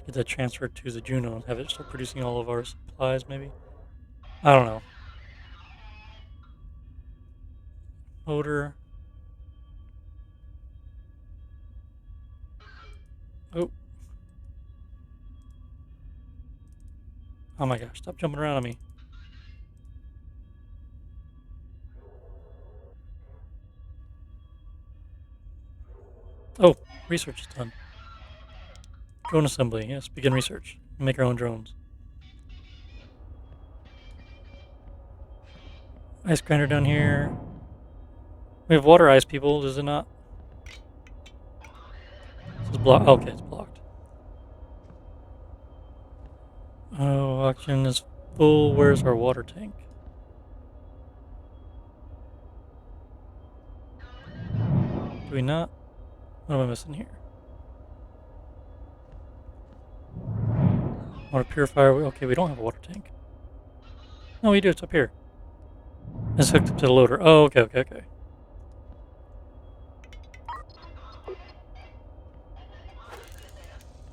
Get that transferred to the Juno and have it start producing all of our supplies, maybe? I don't know. Motor. Oh. Oh my gosh, stop jumping around on me. Oh, research is done. Drone assembly, yes, begin research. Make our own drones. Ice grinder down here. We have water ice, people, is it not? This is blocked. Okay, it's blocked. Oh, auction is full. Where's our water tank? Do we not? What am I missing here? Water purifier. Okay, we don't have a water tank. No, we do. It's up here. It's hooked up to the loader. Oh, okay.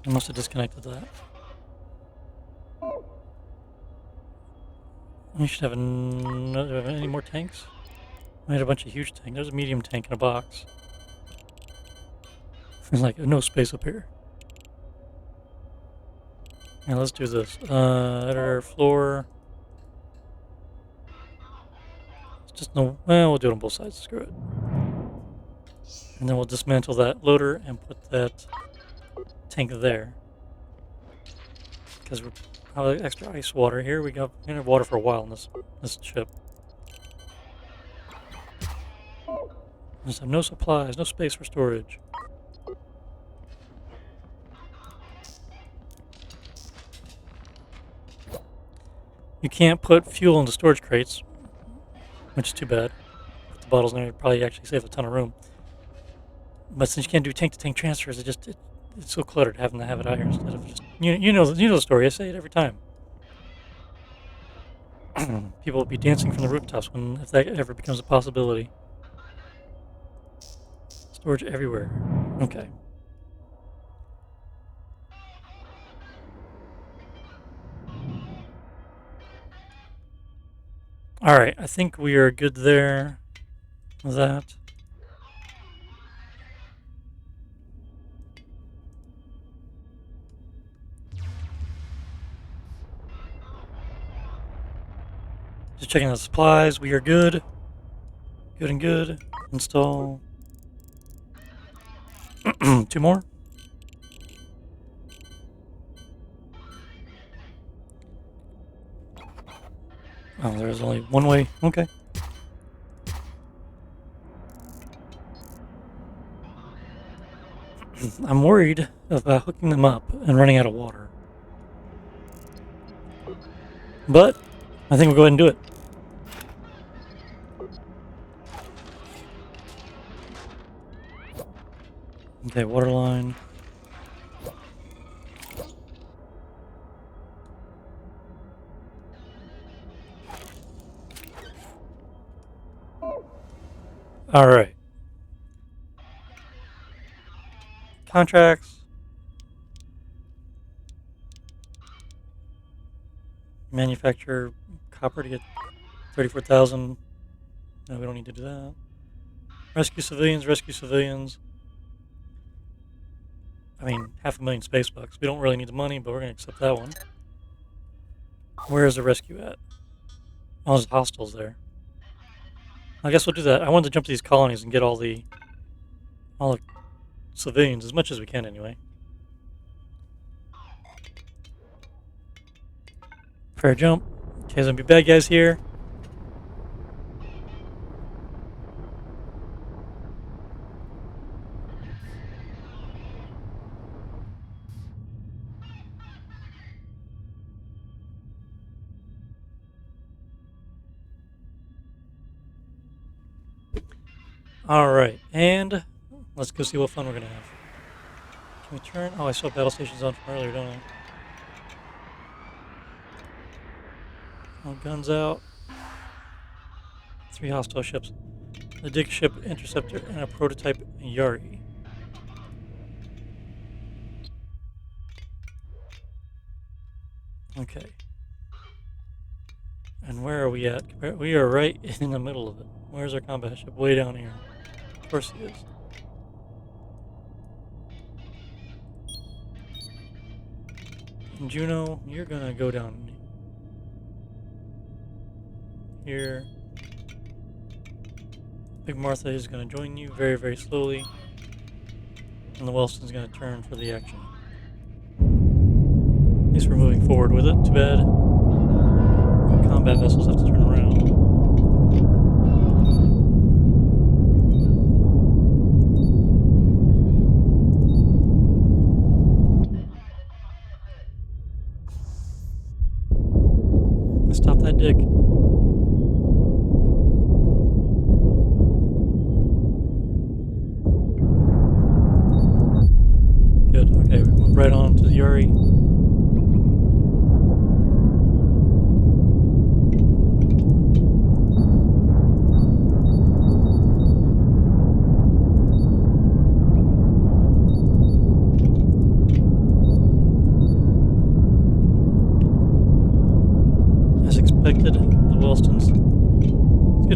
I must have disconnected that. We should have another. Do we have any more tanks? I had a bunch of huge tanks. There's a medium tank in a box. There's like no space up here. Now let's do this. Editor, floor. It's just no. Well, we'll do it on both sides. Screw it. And then we'll dismantle that loader and put that tank there. Because we're probably extra ice water here. We're gonna have water for a while in this ship. We just have no supplies, no space for storage. You can't put fuel into storage crates, which is too bad. Put the bottles in there, probably actually save a ton of room. But since you can't do tank-to-tank transfers, it's so cluttered having to have it out here instead of just you know the story. I say it every time. People will be dancing from the rooftops if that ever becomes a possibility. Storage everywhere. Okay. Alright, I think we are good there with that. Just checking the supplies. We are good. Good and good. Install. 2 more. Oh, there's only one way. Okay. I'm worried about hooking them up and running out of water. But I think we'll go ahead and do it. Okay, water line. All right. Contracts. Manufacture copper to get 34,000. No, we don't need to do that. Rescue civilians. I mean, 500,000 space bucks. We don't really need the money, but we're going to accept that one. Where is the rescue at? Oh, there's hostiles there. I guess we'll do that. I wanted to jump to these colonies and get all the civilians, as much as we can anyway. Fair jump. Okay, there's gonna be bad guys here. Alright, and let's go see what fun we're gonna have. Can we turn? Oh, I saw battle stations on from earlier, don't I? Oh, guns out. 3 hostile ships. A dig ship, interceptor, and a prototype Yari. Okay. And where are we at? We are right in the middle of it. Where's our combat ship? Way down here. Of course he is. And Juno, you're gonna go down here. Big Martha is gonna join you very, very slowly. And the Wellston's gonna turn for the action. At least we're moving forward with it. Too bad. Combat vessels have to turn around.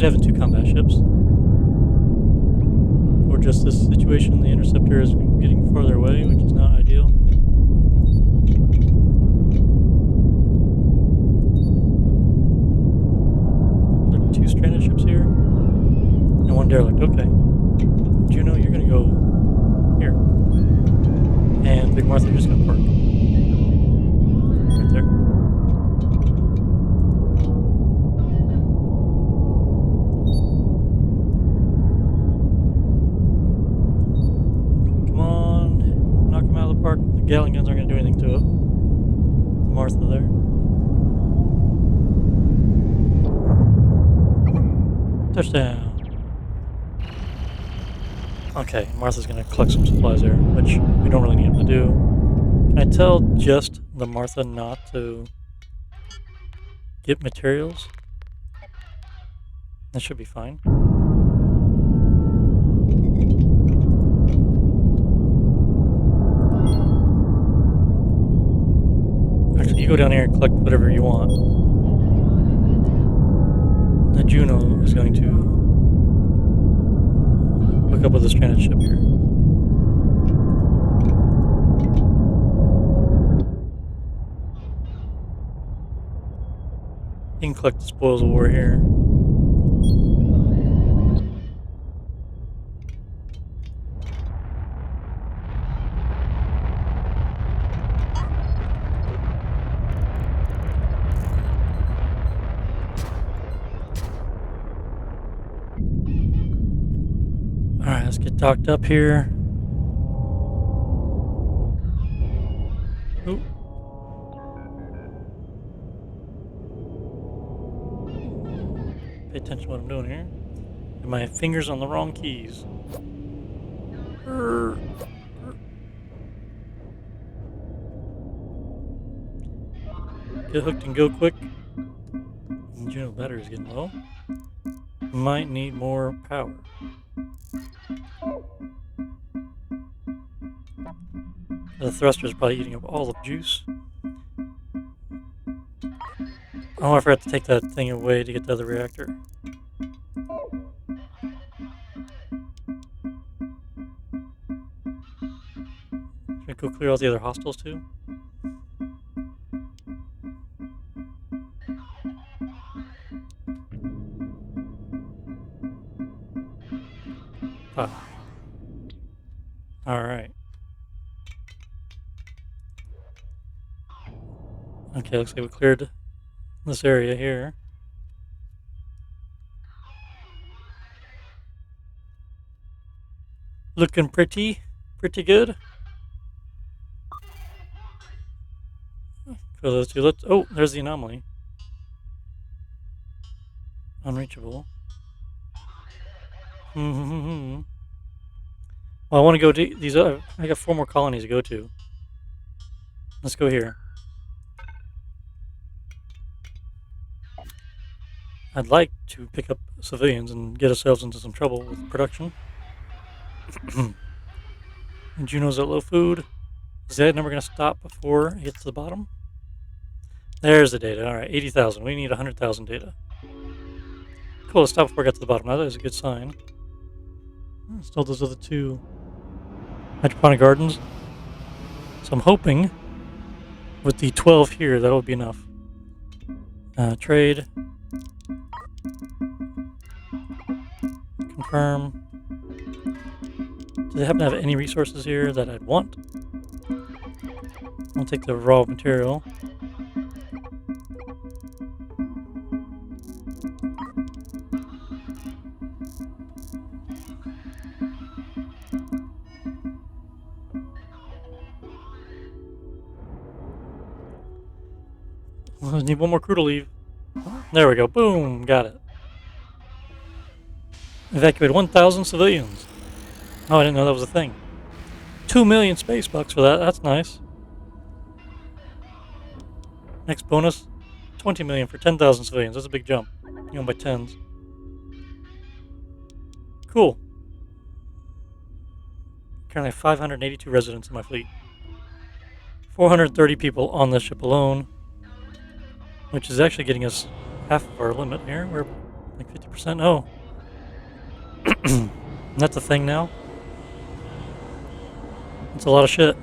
good having 2 combat ships. For just this situation, the interceptor is getting farther away, which is not ideal. There are 2 stranded ships here. And 1 derelict. Okay. Juno, you're gonna go here. And Big Martha, you're just gonna park. Right there. Come on. Knock him out of the park. The Gatling guns aren't gonna do anything to it. The Martha there. Touchdown. Okay, Martha's gonna collect some supplies there, which we don't really need him to do. Can I tell just the Martha not to get materials? That should be fine. Actually, you go down here and collect whatever you want. The Juno is going to hook up with the stranded ship here. You can collect the spoils of war here. Alright, let's get docked up here. Ooh. Pay attention to what I'm doing here. Get my fingers on the wrong keys. Get hooked and go quick. Juno battery's getting low. Might need more power. The thruster's probably eating up all the juice. Oh, I forgot to take that thing away to get the other reactor. Should we go clear out the other hostiles too? Ah. Alright. Okay, looks like we cleared this area here. Looking pretty good. For those two, oh, there's the anomaly. Unreachable. Well, I want to go to these other. I got 4 more colonies to go to. Let's go here. I'd like to pick up civilians and get ourselves into some trouble with production. And Juno's at low food. Is that number going to stop before it gets to the bottom? There's the data. All right, 80,000. We need 100,000 data. Cool, let's stop before I get to the bottom. That is a good sign. Still those other 2 hydroponic gardens. So I'm hoping with the 12 here, that'll be enough. Trade. Confirm. Do they happen to have any resources here that I'd want? I'll take the raw material. I need 1 more crew to leave. There we go. Boom. Got it. Evacuate 1,000 civilians. Oh, I didn't know that was a thing. 2 million space bucks for that. That's nice. Next bonus, 20 million for 10,000 civilians. That's a big jump. You know, by tens. Cool. Currently have 582 residents in my fleet. 430 people on this ship alone, which is actually getting us half of our limit here. We're Like 50%? Oh. That's a thing now? It's a lot of shit.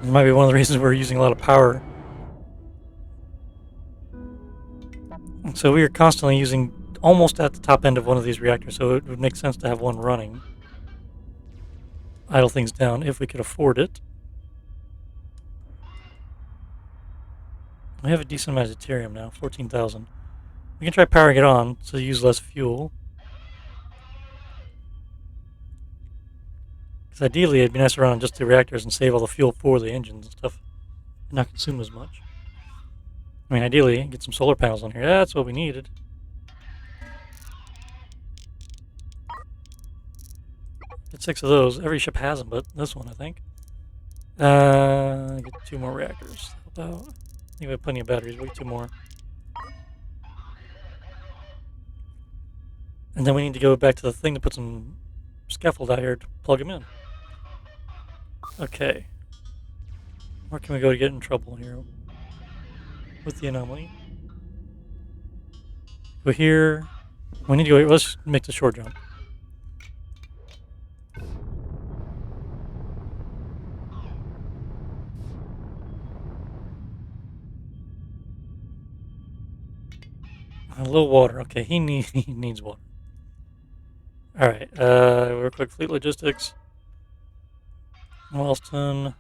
It might be one of the reasons we're using a lot of power. So we are constantly using almost at the top end of one of these reactors, so it would make sense to have one running. Idle things down if we could afford it. We have a decent amount of deuterium now, 14,000. We can try powering it on to use less fuel. Because ideally it'd be nice to run on just the reactors and save all the fuel for the engines and stuff. And not consume as much. I mean, ideally, get some solar panels on here. That's what we needed. Get 6 of those. Every ship has them, but this one, I think. Get 2 more reactors. I think we have plenty of batteries. We'll get 2 more. And then we need to go back to the thing to put some scaffold out here to plug them in. Okay. Where can we go to get in trouble here with the anomaly? Go here. We need to go. Let's make the short jump. A little water. Okay, he needs water. All right. Real quick, fleet logistics. Wellston.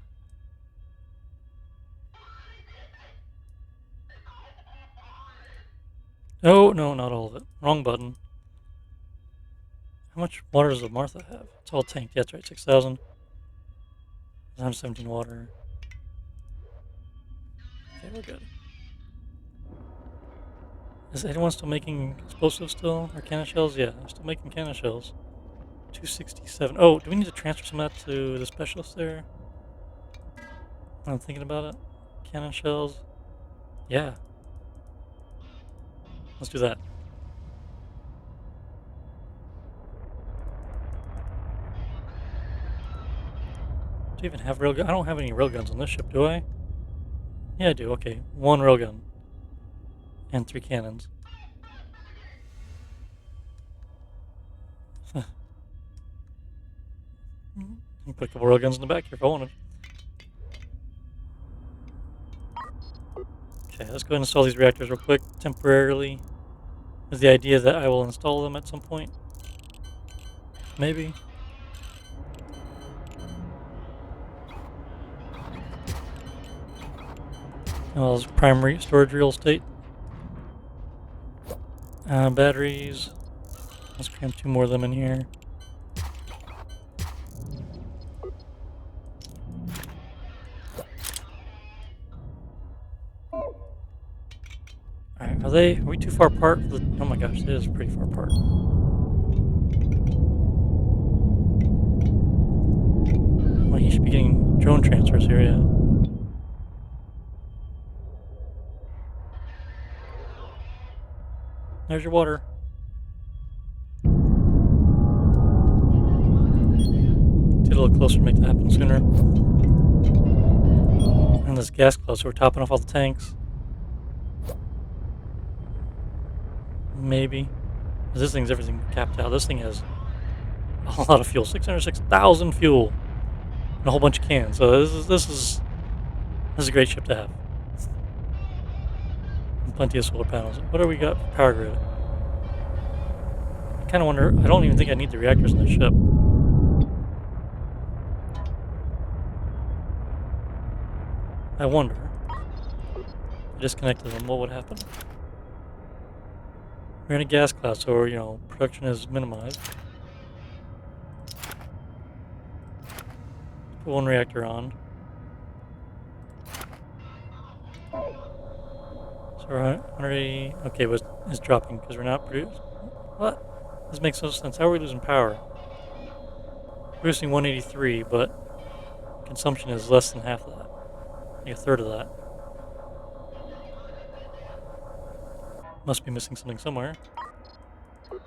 Oh no, not all of it. Wrong button. How much water does the Martha have? It's all tanked. Yeah, that's right. 6,000. 117 water. Okay, we're good. Is anyone still making explosives still? Or cannon shells? Yeah, I'm still making cannon shells. 267. Oh, do we need to transfer some of that to the specialist there? I'm thinking about it. Cannon shells. Yeah. Let's do that. Do you even have railgun? I don't have any railguns on this ship, do I? Yeah, I do. Okay. 1 railgun. And 3 cannons. Put a couple railguns in the back here if I wanted. Okay, let's go ahead and install these reactors real quick, temporarily. Is the idea that I will install them at some point? Maybe. Well, as primary storage real estate. Batteries. Let's cram 2 more of them in here. Alright, are we too far apart? Oh my gosh, it is pretty far apart. Well, he should be getting drone transfers here, yeah. There's your water. Get a little closer to make that happen sooner. And this gas cloud, so we're topping off all the tanks. Maybe. This thing's everything capped out. This thing has a lot of fuel. 606,000 fuel. And a whole bunch of cans. So this is a great ship to have. And plenty of solar panels. What do we got for power grid? I kind of wonder. I don't even think I need the reactors in this ship. I wonder. If I disconnected them, what would happen? We're in a gas cloud, so production is minimized. Put 1 reactor on. So we're 180. Okay, it's dropping because we're not producing. What? This makes no sense. How are we losing power? Producing 183, but consumption is less than half of that. Like a third of that. Must be missing something somewhere. Let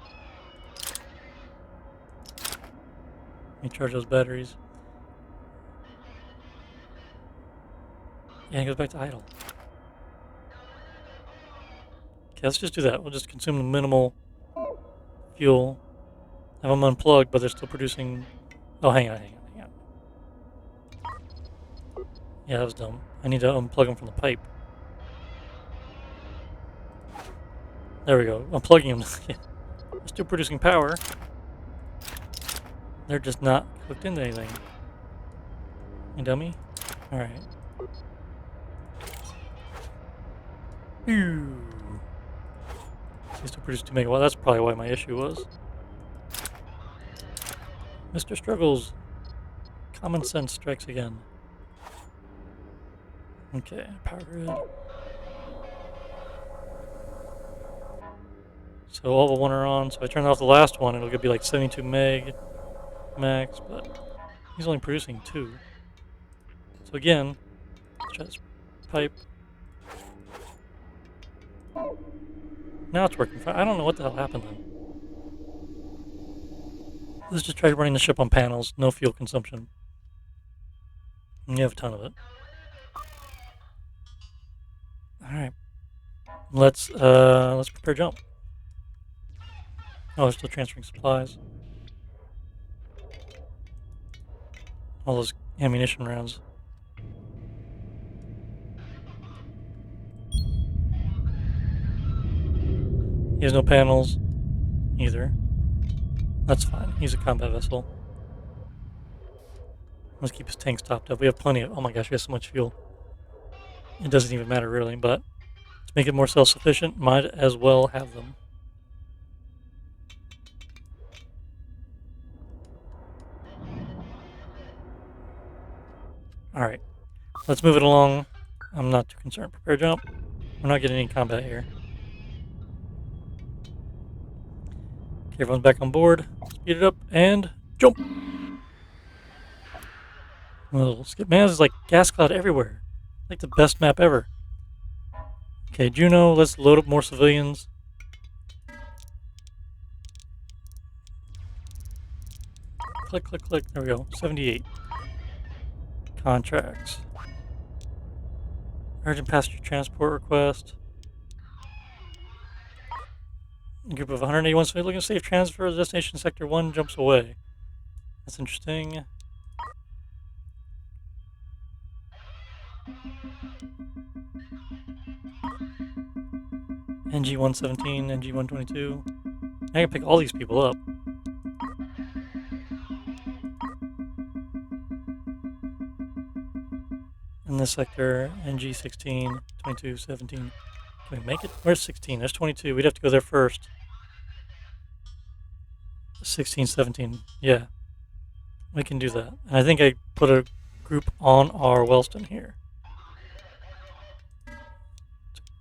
me charge those batteries. Yeah, it goes back to idle. Okay, let's just do that. We'll just consume the minimal fuel. Have them unplugged, but they're still producing. Oh, hang on. Yeah, that was dumb. I need to unplug them from the pipe. There we go. Unplugging them. They're still producing power. They're just not hooked into anything. You dummy? Alright. They still produce 2 megawatts. That's probably why my issue was. Mr. Struggles. Common sense strikes again. Okay, power grid. So all the one are on. So I turn off the last one, it'll be like 72 meg max, but he's only producing 2. So again, let's try this pipe. Now it's working fine. I don't know what the hell happened then. Let's just try running the ship on panels, no fuel consumption. And you have a ton of it. Alright. Let's prepare jump. Oh, we're still transferring supplies. All those ammunition rounds. He has no panels either. That's fine. He's a combat vessel. Let's keep his tanks topped up. We have plenty of. Oh my gosh, we have so much fuel. It doesn't even matter really, but to make it more self-sufficient, might as well have them. Alright. Let's move it along. I'm not too concerned. Prepare jump. We're not getting any combat here. Okay, everyone's back on board. Speed it up and jump! Well, skip. Man, there's like gas cloud everywhere. Like the best map ever. Okay, Juno, let's load up more civilians. Click, click, click. There we go. 78. Contracts. Urgent passenger transport request. A group of 181 civilians looking to safe transfer. The destination sector 1 jumps away. That's interesting. NG-117, NG-122. I can pick all these people up. In this sector, NG-16, 22, 17. Can we make it? Where's 16? There's 22. We'd have to go there first. 16, 17. Yeah. We can do that. And I think I put a group on our Wellston here.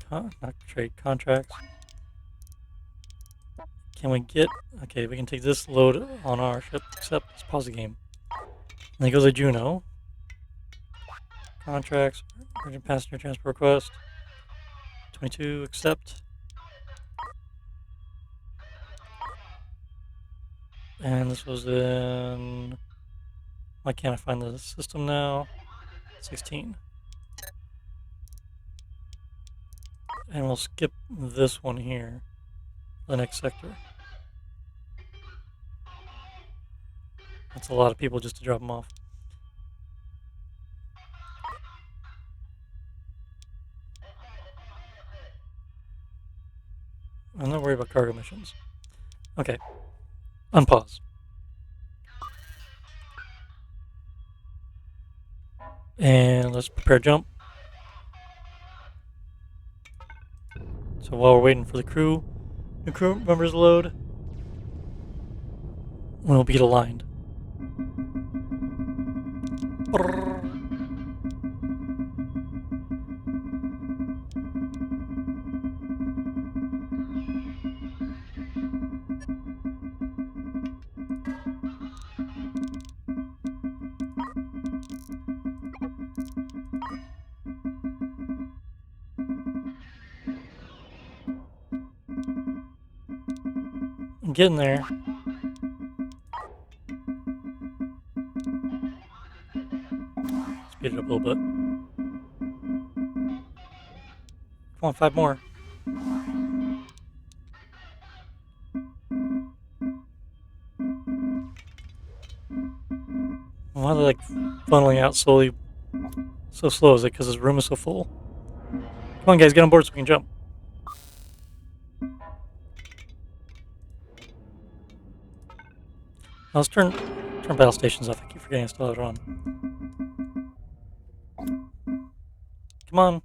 Not trade contracts. Can we get... Okay, we can take this load on our ship, except let's pause the game. And then goes a Juno. Contracts, urgent passenger transport request. 22, accept. And this was in... Why can't I find the system now? 16. And we'll skip this one here. The next sector. That's a lot of people just to drop them off. I'm not worried about cargo missions. Okay. Unpause. And let's prepare jump. So while we're waiting for the crew, new crew members to load, we'll be aligned. I'm getting there. Speed it up a little bit. Come on, 5 more. Why are they like funneling out slowly? So slow? Is it because his room is so full? Come on, guys, get on board so we can jump. Now let's turn battle stations off. I keep forgetting I still have it on. Come on.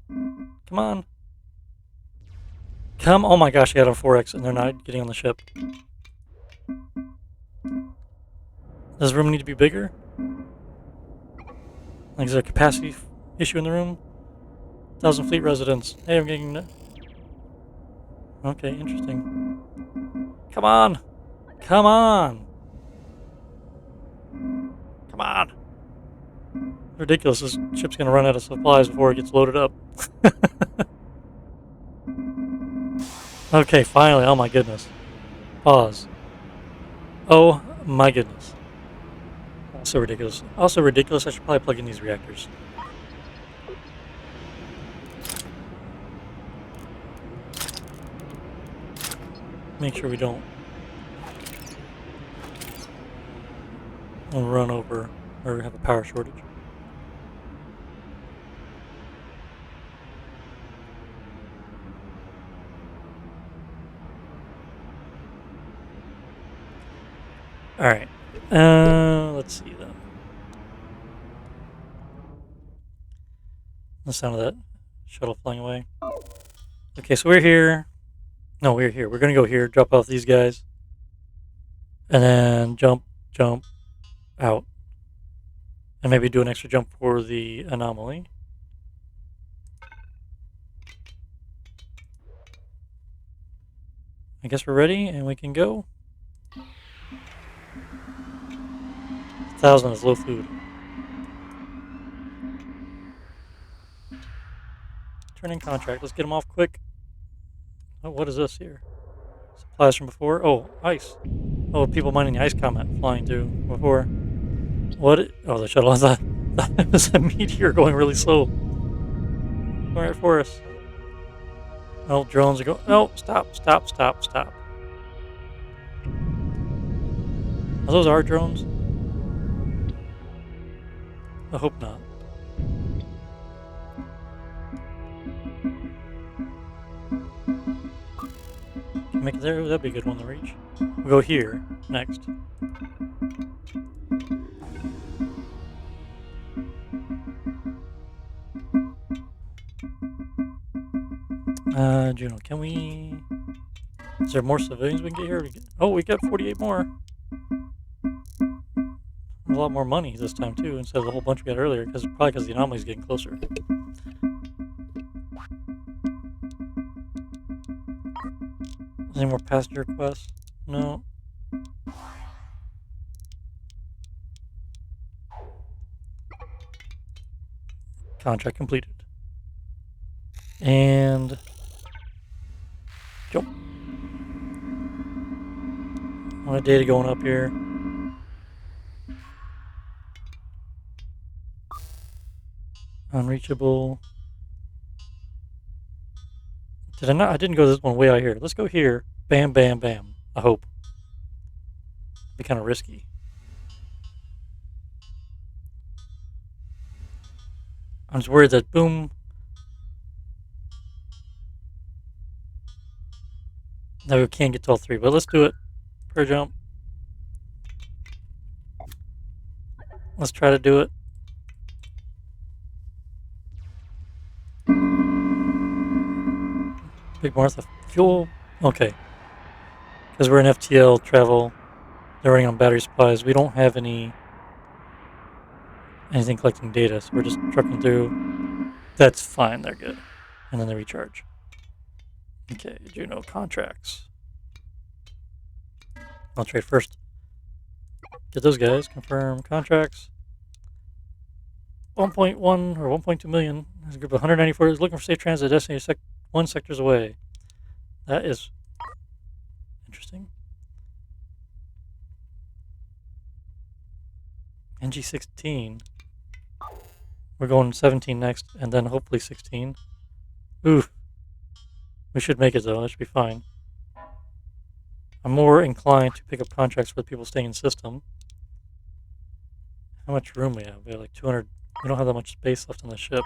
Come on. Come. Oh my gosh, I got on 4X and they're not getting on the ship. Does the room need to be bigger? Like, is there a capacity issue in the room? 1,000 fleet residents. Hey, I'm getting... Okay, interesting. Come on! Come on! Come on! Ridiculous. This ship's gonna run out of supplies before it gets loaded up. Okay, finally. Oh my goodness. Pause. Oh my goodness. Also ridiculous. Also ridiculous. I should probably plug in these reactors. Make sure we don't run over or have a power shortage. Alright. Let's see then. The sound of that shuttle flying away. Okay, so we're here. No, we're here. We're going to go here, drop off these guys. And then jump out. And maybe do an extra jump for the anomaly. I guess we're ready and we can go. 1,000 is low food. Turn in contract. Let's get them off quick. Oh, what is this here? Supplies from before. Oh, ice. Oh, people mining the ice comet flying through before. What? Oh, the shuttle. I thought it was a meteor going really slow. Going right for us. Oh, drones are going. No, stop. Are those our drones? I hope not. Can make it there? That'd be a good one to reach. We'll go here next. Juno, can we... Is there more civilians we can get here? Oh, we got 48 more. A lot more money this time, too, instead of the whole bunch we got earlier, probably because the anomaly's getting closer. Any more passenger requests? No. Contract completed. And... Jump. A lot of data going up here. Unreachable. Did I not? I didn't go this one way out here. Let's go here. Bam, bam, bam. I hope. Be kind of risky. I'm just worried that boom. No, we can't get to all three, but let's do it. Per jump. Let's try to do it. Big Martha. Fuel. Okay. Because we're in FTL travel. They're running on battery supplies. We don't have anything collecting data, so we're just trucking through. That's fine. They're good. And then they recharge. Okay, Juno contracts. I'll trade first. Get those guys. Confirm contracts. 1.1 or 1.2 million. There's a group of 194 is looking for safe transit destination 1 sectors away. That is interesting. NG16. We're going 17 next, and then hopefully 16. Oof. We should make it though. That should be fine. I'm more inclined to pick up contracts for the people staying in system. how much room we have. We have like 200. We don't have that much space left on the ship.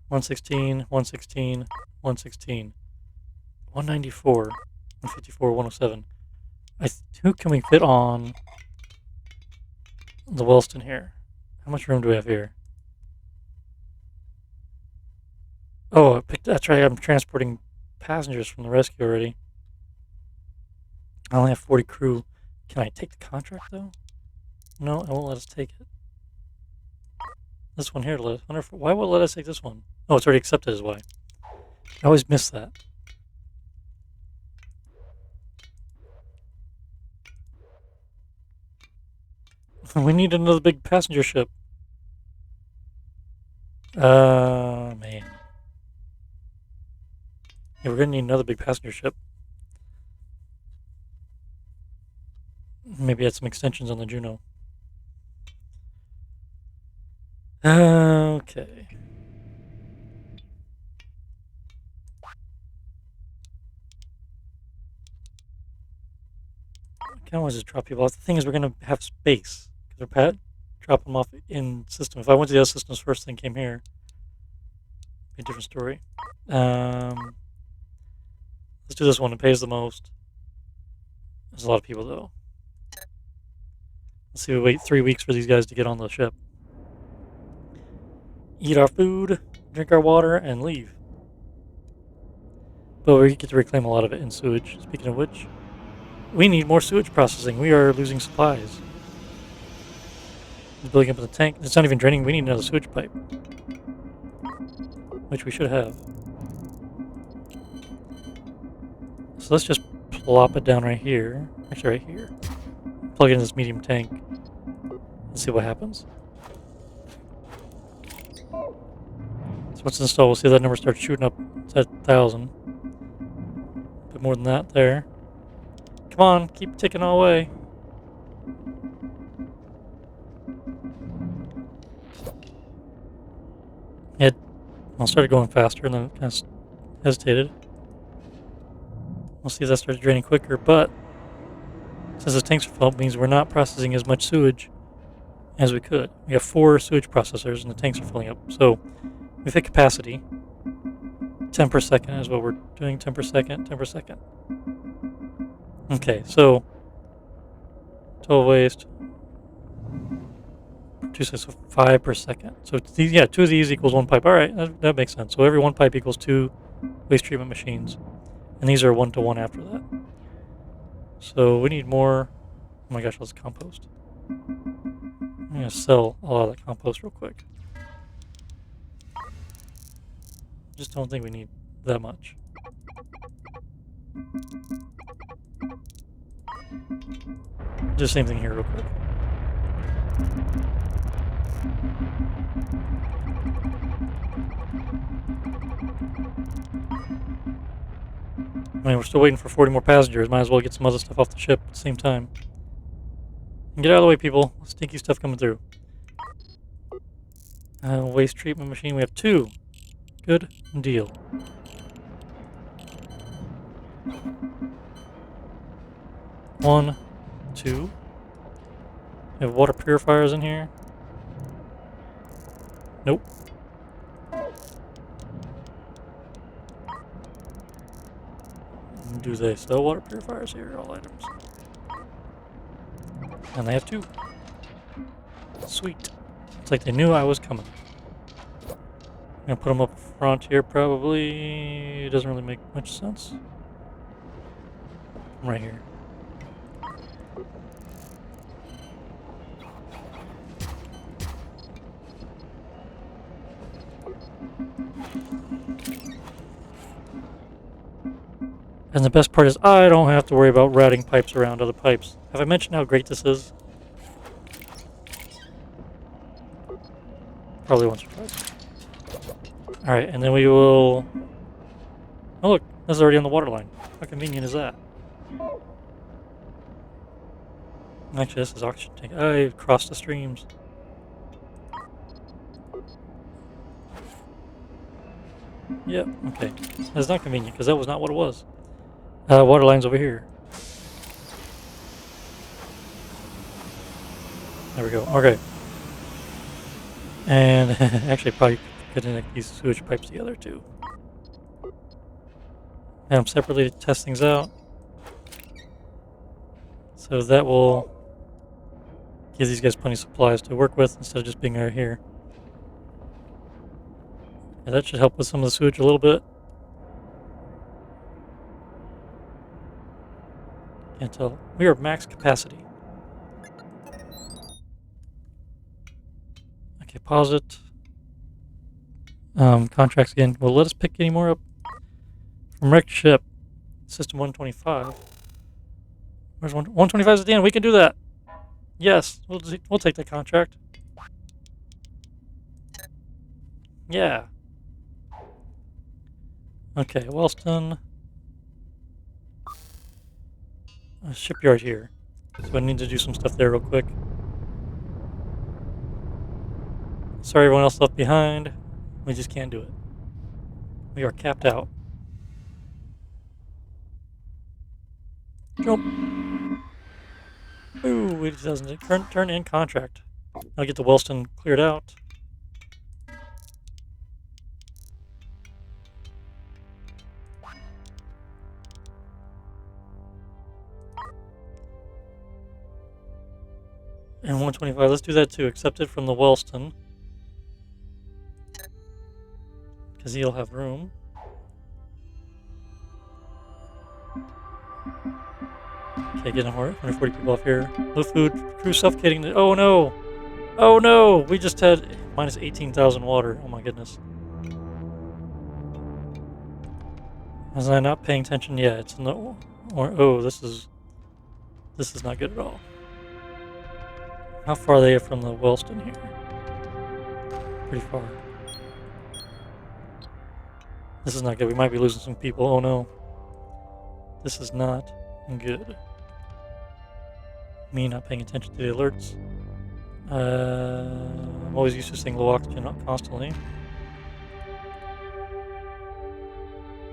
116, 116, 116, 194, 154, 107. Who can we fit on the Wellston here? How much room do we have here? Oh, that's right. I'm transporting passengers from the rescue already. I only have 40 crew. Can I take the contract though? No, it won't let us take it. This one here, why won't it let us take this one? Oh, it's already accepted is why. I always miss that. We need another big passenger ship. Man. Yeah, we're gonna need another big passenger ship. Maybe add some extensions on the Juno. Okay. I can always just drop people off. The thing is, we're gonna have space because we're drop them off in system. If I went to the other systems first, then came here, it'd be a different story. Let's do this one. It pays the most. There's a lot of people though. Let's see. We wait 3 weeks for these guys to get on the ship, eat our food, drink our water, and leave. But we get to reclaim a lot of it in sewage. Speaking of which, we need more sewage processing. We are losing supplies. It's building up in the tank. It's not even draining. We need another sewage pipe, which we should have. So let's just plop it down right here. Actually, right here. Plug it in this medium tank and see what happens. So once installed, we'll see that number start shooting up. It's at 1,000. A bit more than that there. Come on, keep ticking all away. It started going faster and then kind of hesitated. We'll see if that starts draining quicker, but since the tanks are full, it means we're not processing as much sewage as we could. We have 4 sewage processors and the tanks are filling up. So we've hit capacity. 10 per second is what we're doing. 10 per second, 10 per second. Okay, so total waste. So 5 per second. So these, 2 of these equals 1 pipe. All right, that makes sense. So every 1 pipe equals 2 waste treatment machines, and these are 1-to-1 after that. So we need more. Oh my gosh, let's compost. I'm gonna sell a lot of that compost real quick. Just don't think we need that much. Do the same thing here real quick. I mean, we're still waiting for 40 more passengers. Might as well get some other stuff off the ship at the same time. And get out of the way, people. Stinky stuff coming through. Waste treatment machine. We have 2. Good deal. One, 2. We have water purifiers in here. Nope. Do they sell water purifiers here? All items. And they have 2. Sweet. It's like they knew I was coming. I'm gonna put them up front here probably. It doesn't really make much sense. I'm right here. And the best part is I don't have to worry about routing pipes around other pipes. Have I mentioned how great this is? Probably once or twice. Alright, and then we will... Oh look, this is already on the water line. How convenient is that? Actually, this is oxygen tank. I crossed the streams. Yep, okay. That's not convenient, because that was not what it was. Water line's over here. There we go. Okay. And actually, probably could connect these sewage pipes together too. Have them separately to test things out. So that will give these guys plenty of supplies to work with instead of just being right here. Yeah, that should help with some of the sewage a little bit. Can't tell. We are max capacity. Okay, pause it. Contracts again. Well, let us pick any more up from wrecked ship. System 125. Where's 125 is at the end. We can do that. Yes, we'll take that contract. Yeah. Okay, Wellston. A shipyard here. So I need to do some stuff there real quick. Sorry everyone else left behind. We just can't do it. We are capped out. Jump. Ooh, it doesn't. Turn in contract. I'll get the Wellston cleared out. And 125, let's do that too. Accept it from the Wellston. Because he'll have room. Okay, getting 140 people off here. No food. Crew suffocating. Oh no! Oh no! We just had minus 18,000 water. Oh my goodness. Was I not paying attention? Yeah, it's no. Or oh, this is not good at all. How far are they from the Wellston here? Pretty far. This is not good. We might be losing some people. Oh no. This is not good. Me not paying attention to the alerts. I'm always used to seeing low oxygen constantly.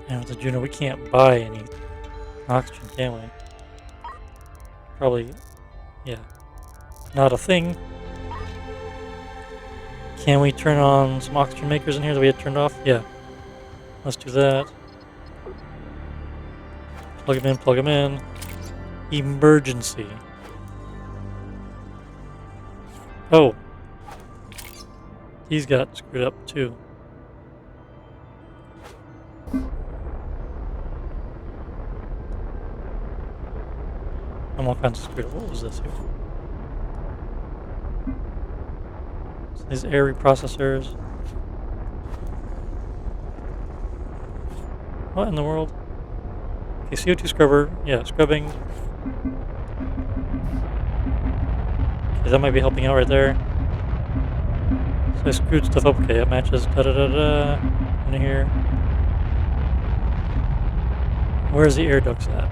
And with the Juno, we can't buy any oxygen, can we? Probably, yeah. Not a thing. Can we turn on some oxygen makers in here that we had turned off? Yeah. Let's do that. Plug them in, plug them in. Emergency. Oh. These got screwed up too. I'm all kinds of screwed up. What was this here? So these air reprocessors. What in the world? Okay, CO2 scrubber. Yeah, scrubbing. Okay, that might be helping out right there. So I screwed stuff up. Okay, that matches. Da-da-da-da. In here. Where's the air ducts at?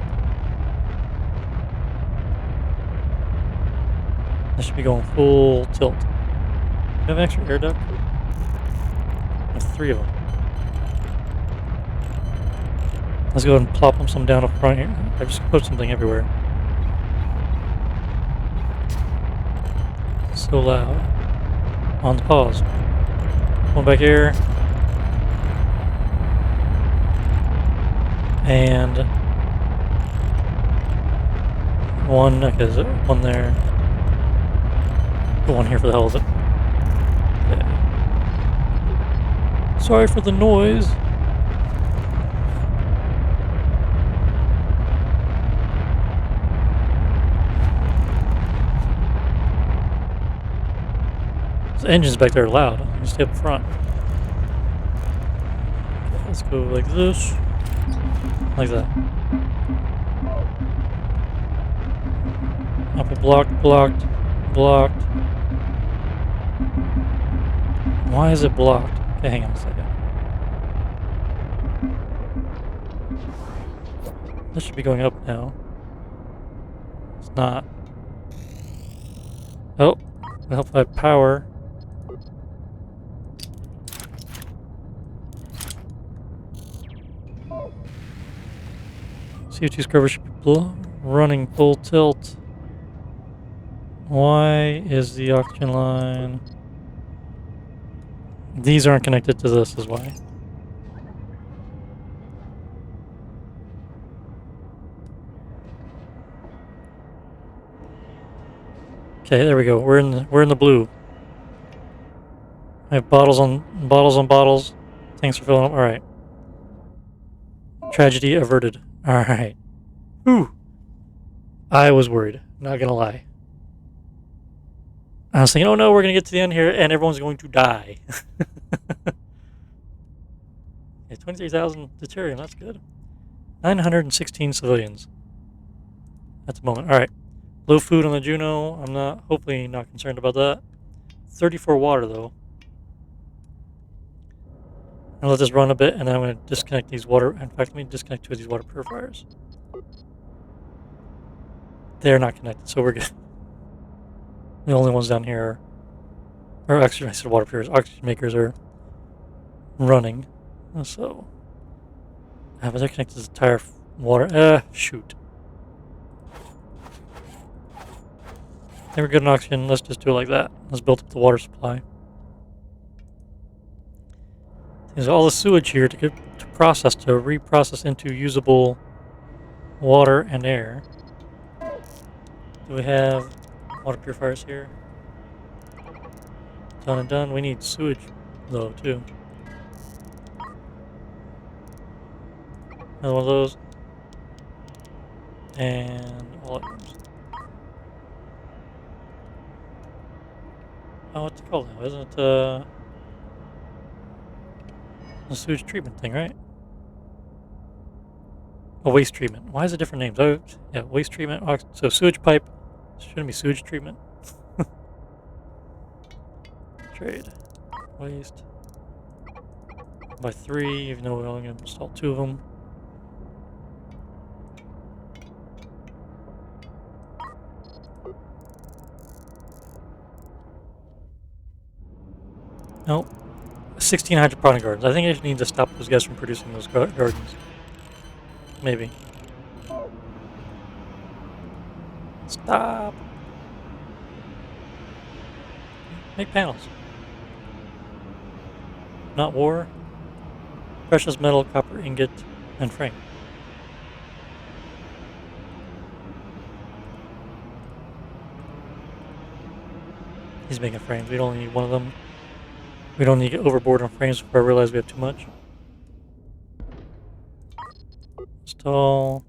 This should be going full tilt. Do you have an extra air duct? I have 3 of them. Let's go ahead and plop them some down up front here. I just put something everywhere. So loud. On the pause. One back here. And one, okay, there's one there. Put one here for the hell of it. Okay. Sorry for the noise. The engines back there are loud. Let me stay up front. Okay, let's go like this. Like that. Up, blocked, blocked, blocked. Why is it blocked? Okay, hang on a second. This should be going up now. It's not. Oh, I help that power. CO2 scrubber should be running full tilt. Why is the oxygen line... These aren't connected to this, is why. Okay, there we go. We're in the blue. I have bottles on bottles. Thanks for filling up. All right. Tragedy averted. All right. Whew. I was worried. Not gonna lie. I was thinking, oh no, we're gonna get to the end here and everyone's going to die. Yeah, 23,000 deuterium. That's good. 916 civilians at the moment. All right. Low food on the Juno. I'm hopefully not concerned about that. 34 water though. I'll let this run a bit, and then I'm going to disconnect these water. In fact, let me disconnect 2 of these water purifiers. They're not connected, so we're good. The only ones down here are actually, I said water purifiers. Oxygen makers are running. So, but they're connected to the entire water. Shoot. I think we're good on oxygen. Let's just do it like that. Let's build up the water supply. There's all the sewage here to reprocess into usable water and air. Do we have water purifiers here? Done and done. We need sewage though too. Another one of those. And all at once. Oh, what's it called now? Isn't it the sewage treatment thing, right? Oh, waste treatment. Why is it different names? Oh, yeah, waste treatment. So sewage pipe. Shouldn't be sewage treatment. Trade. Waste. By 3, even though we're only going to install 2 of them. Nope. 16 hydroponic gardens. I think I just need to stop those guys from producing those gardens. Maybe. Stop. Make panels. Not war. Precious metal, copper ingot, and frame. He's making frames. We only need one of them. We don't need to get overboard on frames before I realize we have too much. Install.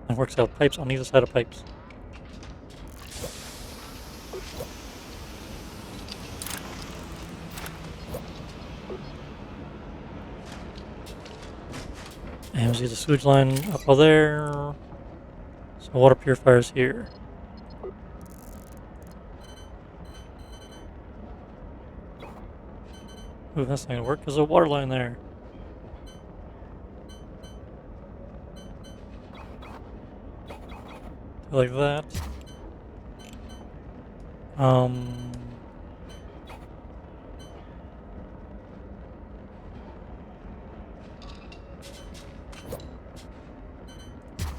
And works out pipes on either side of pipes. And we see the sewage line up all there. So water purifiers here. Ooh, that's not gonna work. There's a water line there. Like that.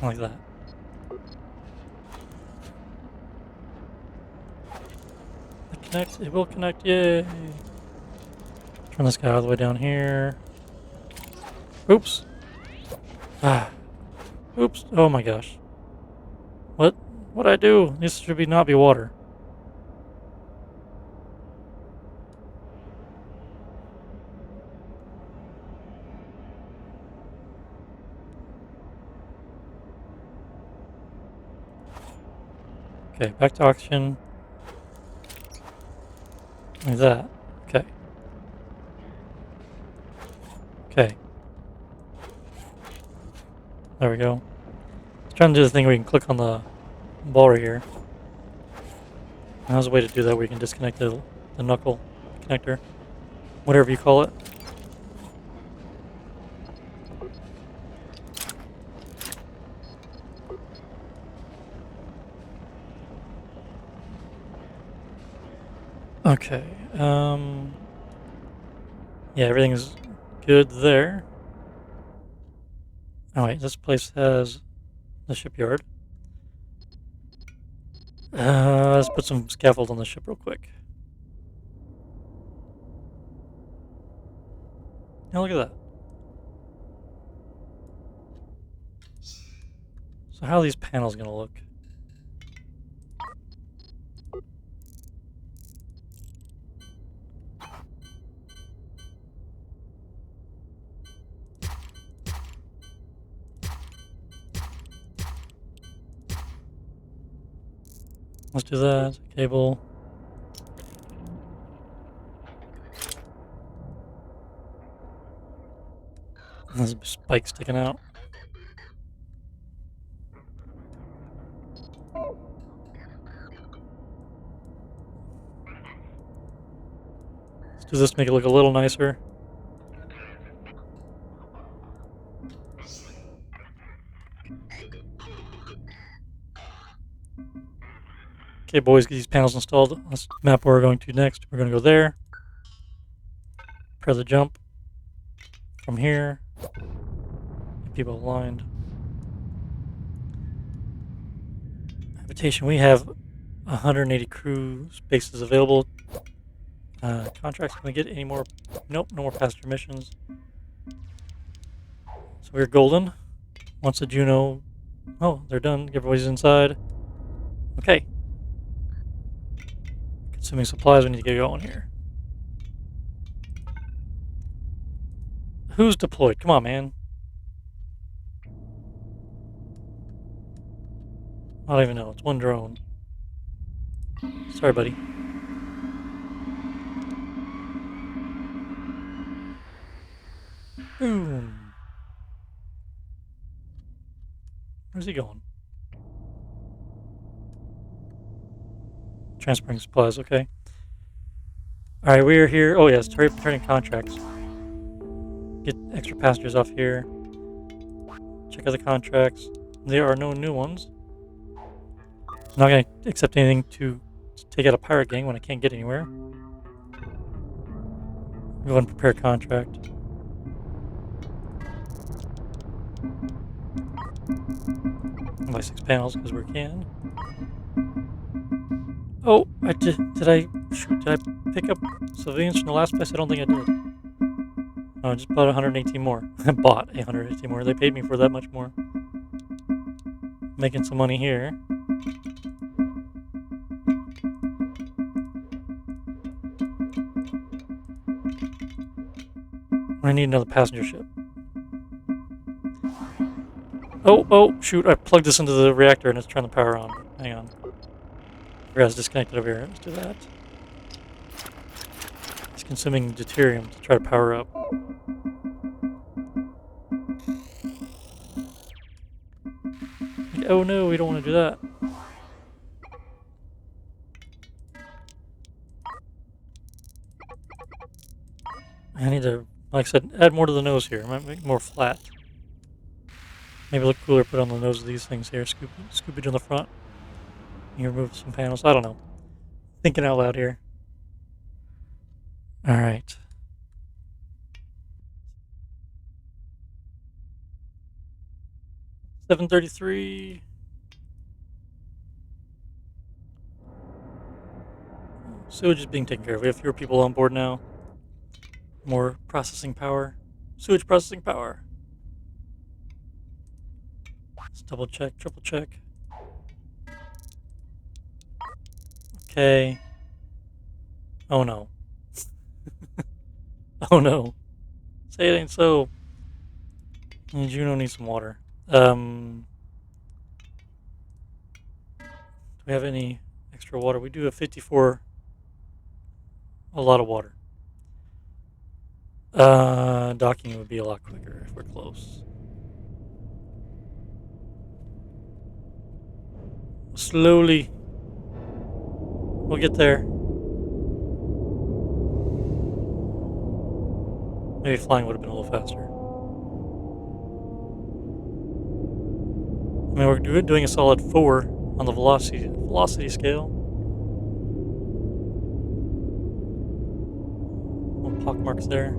Like that. It will connect, yay! Turn this guy all the way down here. Oops. Ah. Oops. Oh my gosh. What'd I do? This should not be water. Okay, back to oxygen. Like that. Okay. Okay. There we go. Let's try and do the thing where we can click on the ball right here. And there's a way to do that where you can disconnect the knuckle connector. Whatever you call it. Okay. Yeah, everything's good there. Oh wait, this place has the shipyard. Let's put some scaffold on the ship real quick. Now look at that. So how are these panels gonna look? Let's do that. Cable. There's a spike sticking out. Let's do this, make it look a little nicer. Okay, boys, get these panels installed. Let's map where we're going to next. We're going to go there. Prepare the jump from here. Get people aligned. Habitation. We have 180 crew spaces available. Contracts. Can we get any more? Nope, no more passenger missions. So we're golden. Once the Juno. Oh, they're done. Everybody's inside. Okay. Consuming supplies. We need to get going here. Who's deployed? Come on, man. I don't even know. It's one drone. Sorry, buddy. Boom. Where's he going? Transferring supplies, okay. Alright, we are here. Oh, yes, returning contracts. Get extra passengers off here. Check out the contracts. There are no new ones. I'm not going to accept anything to take out a pirate gang when I can't get anywhere. Go and prepare contract. Buy 6 panels because we can. Oh, did I pick up civilians from the last place? I don't think I did. No, I just bought 118 more. I bought 118 more. They paid me for that much more. Making some money here. I need another passenger ship. Oh, shoot. I plugged this into the reactor and it's trying to power on. Hang on. I was disconnected over here. Let's do that. It's consuming deuterium to try to power up. Oh no, we don't want to do that. I need to, like I said, add more to the nose here. I might make it more flat. Maybe look cooler, put on the nose of these things here. Scoopage on the front. You remove some panels. I don't know. Thinking out loud here. Alright. $733. Sewage is being taken care of. We have fewer people on board now. More processing power. Sewage processing power. Let's double check, triple check. Okay. Oh no. Oh no. Say it ain't so. Juno needs some water. Do we have any extra water? We do have 54. A lot of water. Docking would be a lot quicker if we're close. Slowly. We'll get there. Maybe flying would have been a little faster. I mean, we're doing a solid 4 on the velocity scale. marks there.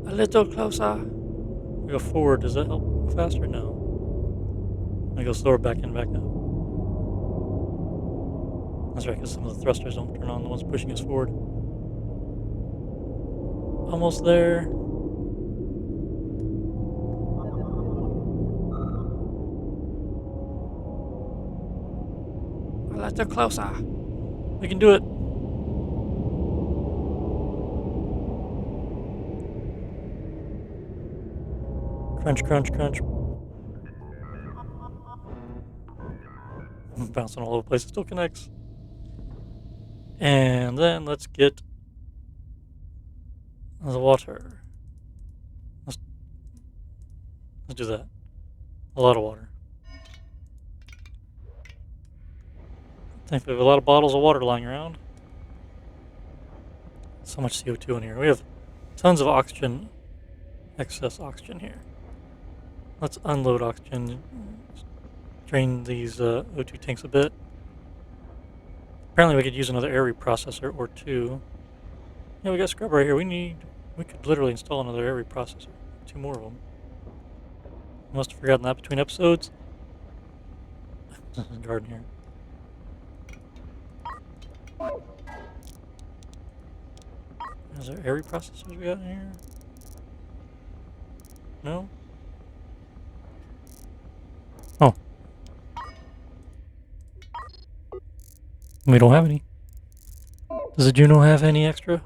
A little closer. We go forward. Does that help go faster? No. I go slower back in, back up. That's right, because some of the thrusters don't turn on, the ones pushing us forward. Almost there. A little closer. We can do it. Crunch, crunch, crunch. Bouncing all over the place. It still connects. And then let's get the water. Let's do that. A lot of water. I think we have a lot of bottles of water lying around. So much CO2 in here. We have tons of oxygen, excess oxygen here. Let's unload oxygen. Drain these O2 tanks a bit. Apparently we could use another air reprocessor or two. Yeah, we got scrub right here. We could literally install another air reprocessor. 2 more of them. Must have forgotten that between episodes. Garden here. Is there air reprocessors we got in here? No? Oh. We don't have any. Does the Juno have any extra?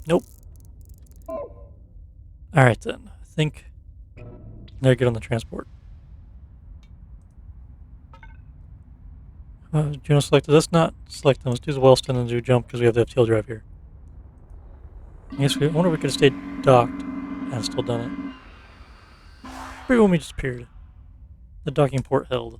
Nope. Alright then. I think they're good on the transport. Juno selected. Let's not select them. Let's do the Wellston and do jump because we have the FTL drive here. I wonder if we could have stayed docked and still done it. Maybe when we disappeared. The docking port held.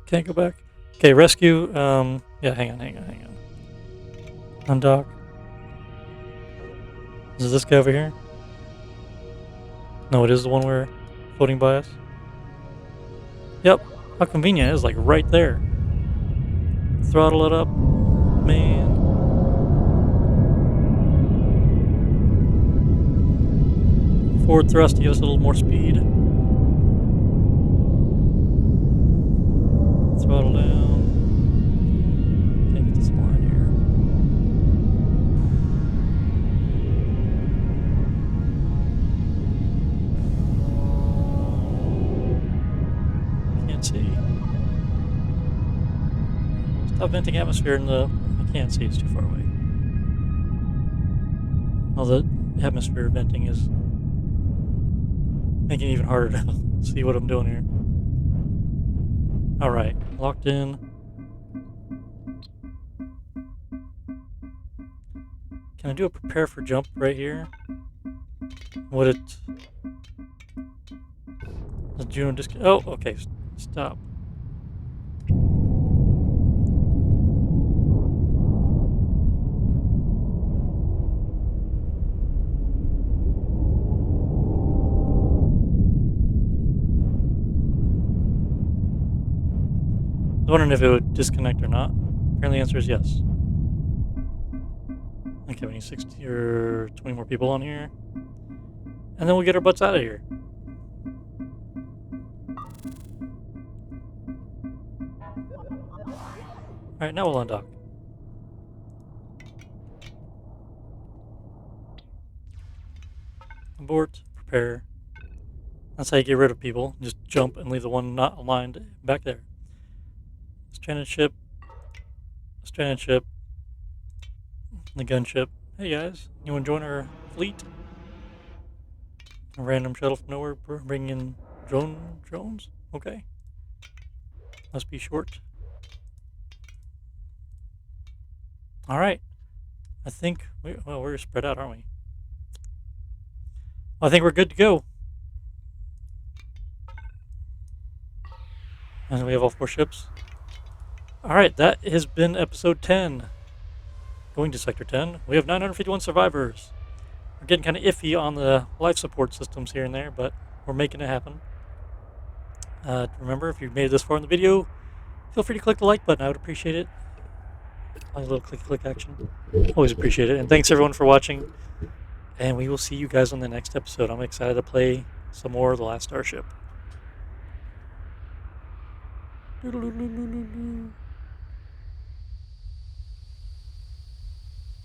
Can't go back. Okay, rescue. Yeah, hang on. Undock. Is this guy over here? No, it is the one we're floating by us. Yep. How convenient. It is like right there. Throttle it up. Man. Forward thrust to give us a little more speed. Throttle down. Can't get this line here. Can't see. Stop venting atmosphere in the... I can't see, it's too far away. Well, the atmosphere venting is making it even harder to see what I'm doing here. Alright, locked in. Can I do a prepare for jump right here? Would it... The Juno disc... Oh, okay, stop. I was wondering if it would disconnect or not. Apparently the answer is yes. Okay, we need 60 or 20 more people on here. And then we'll get our butts out of here. Alright, now we'll undock. Abort, prepare. That's how you get rid of people. Just jump and leave the one not aligned back there. Stranded ship. The gunship. Hey guys, you want to join our fleet? A random shuttle from nowhere bringing in drones? Okay. Must be short. Alright. I think, we're spread out, aren't we? I think we're good to go. And we have all 4 ships. Alright, that has been episode 10. Going to Sector 10. We have 951 survivors. We're getting kind of iffy on the life support systems here and there, but we're making it happen. Remember, if you made it this far in the video, feel free to click the like button. I would appreciate it. A little click action. Always appreciate it. And thanks everyone for watching. And we will see you guys on the next episode. I'm excited to play some more of The Last Starship.